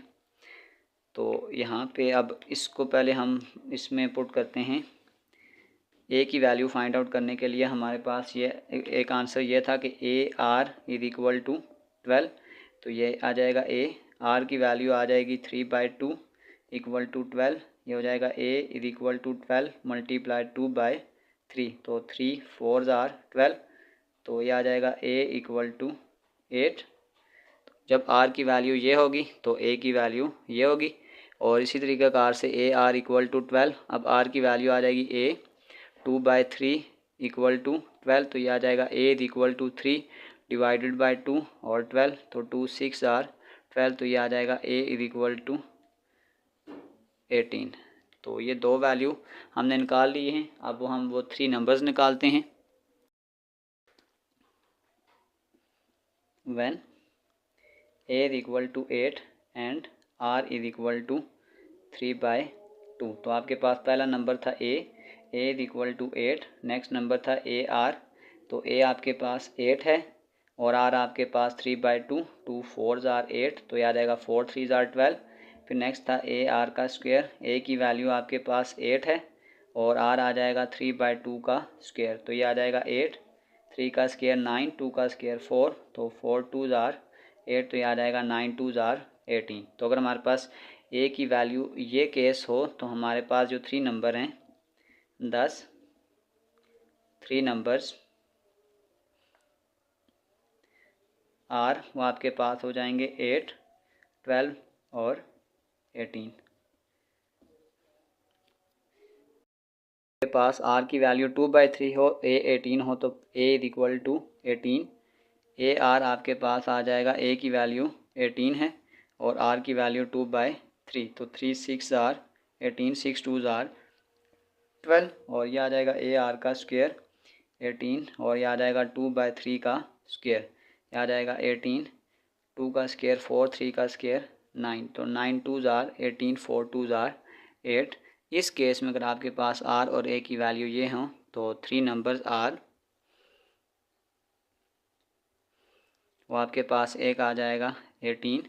तो यहाँ पे अब इसको पहले हम इसमें पुट करते हैं। ए की वैल्यू फाइंड आउट करने के लिए हमारे पास ये एक आंसर ये था कि a r is equal to 12, तो ये आ जाएगा ए। आर की वैल्यू आ जाएगी 3/2 इक्वल टू 12, ये हो जाएगा A is equal to 12 multiply 2/3, तो 3 4 आर 12, तो ये आ जाएगा ए इक्वल टू 8। जब आर की वैल्यू ये होगी तो ए की वैल्यू ये होगी, और इसी तरीके कार से ए आर इक्वल टू 12, अब आर की वैल्यू आ जाएगी ए 2/3 इक्वल टू 12, तो ये आ जाएगा A is equal to 3 divided by 2 और 12, तो 2 6 आर 12, तो ये आ जाएगा ए इज इक्वल टू 18। तो ये दो वैल्यू हमने निकाल लिए हैं। अब हम वो 3 नंबर्स निकालते हैं। When A is equal to 8 and R is equal to 3/2, तो आपके पास पहला नंबर था A is equal to 8, next number था ए आर, तो ए आपके पास 8 है और आर आपके पास 3/2, 2 4 आर 8, तो याद आएगा 4 3 आर 12। फिर नेक्स्ट था ए आर का स्क्वायर, ए की वैल्यू आपके पास 8 है और आर आ जाएगा 3/2 का स्क्वायर, तो ये आ जाएगा 8, 3 का स्क्वायर 9, 2 का स्क्वायर 4, तो 4 2 आर 8, तो ये आ जाएगा 9 2 आर 18। तो अगर हमारे पास ए की वैल्यू ये केस हो तो हमारे पास जो 3 नंबर हैं 10 3 नंबर्स आर वो आपके पास हो जाएंगे 8 12 और 18। के पास आर की वैल्यू 2/3 हो, ए 18 हो, तो A is equal to 18। A R आपके पास आ जाएगा, ए की वैल्यू 18 है और आर की वैल्यू 2/3, तो 3 6 आर 18, 6 2 आर 12, और यह आ जाएगा ए आर का स्क्वायर 18 और यह आ जाएगा 2/3 का स्क्वायर, यह आ जाएगा 18, 2 का स्क्वायर 4, 3 का स्क्वायर 9, तो 9 2 आर 18, 4 2 आर 8। इस केस में अगर आपके पास आर और ए की वैल्यू ये हों तो 3 नंबर्स आर वो आपके पास एक आ जाएगा 18,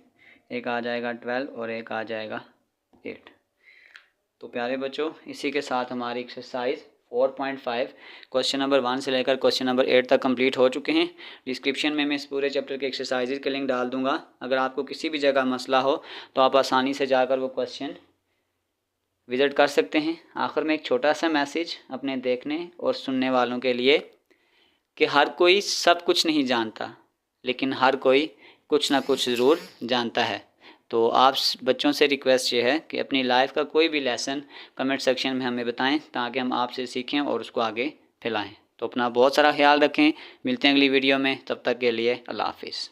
एक आ जाएगा 12 और एक आ जाएगा 8। तो प्यारे बच्चों, इसी के साथ हमारी एक्सरसाइज 4.5 क्वेश्चन नंबर 1 से लेकर क्वेश्चन नंबर 8 तक कंप्लीट हो चुके हैं। डिस्क्रिप्शन में मैं इस पूरे चैप्टर के एक्सरसाइजेज के लिंक डाल दूंगा। अगर आपको किसी भी जगह मसला हो तो आप आसानी से जाकर वो क्वेश्चन विज़िट कर सकते हैं। आखिर में एक छोटा सा मैसेज अपने देखने और सुनने वालों के लिए कि हर कोई सब कुछ नहीं जानता, लेकिन हर कोई कुछ ना कुछ ज़रूर जानता है। तो आप बच्चों से रिक्वेस्ट ये है कि अपनी लाइफ का कोई भी लेसन कमेंट सेक्शन में हमें बताएं ताकि हम आपसे सीखें और उसको आगे फैलाएं। तो अपना बहुत सारा ख्याल रखें। मिलते हैं अगली वीडियो में, तब तक के लिए अल्लाह हाफिज़।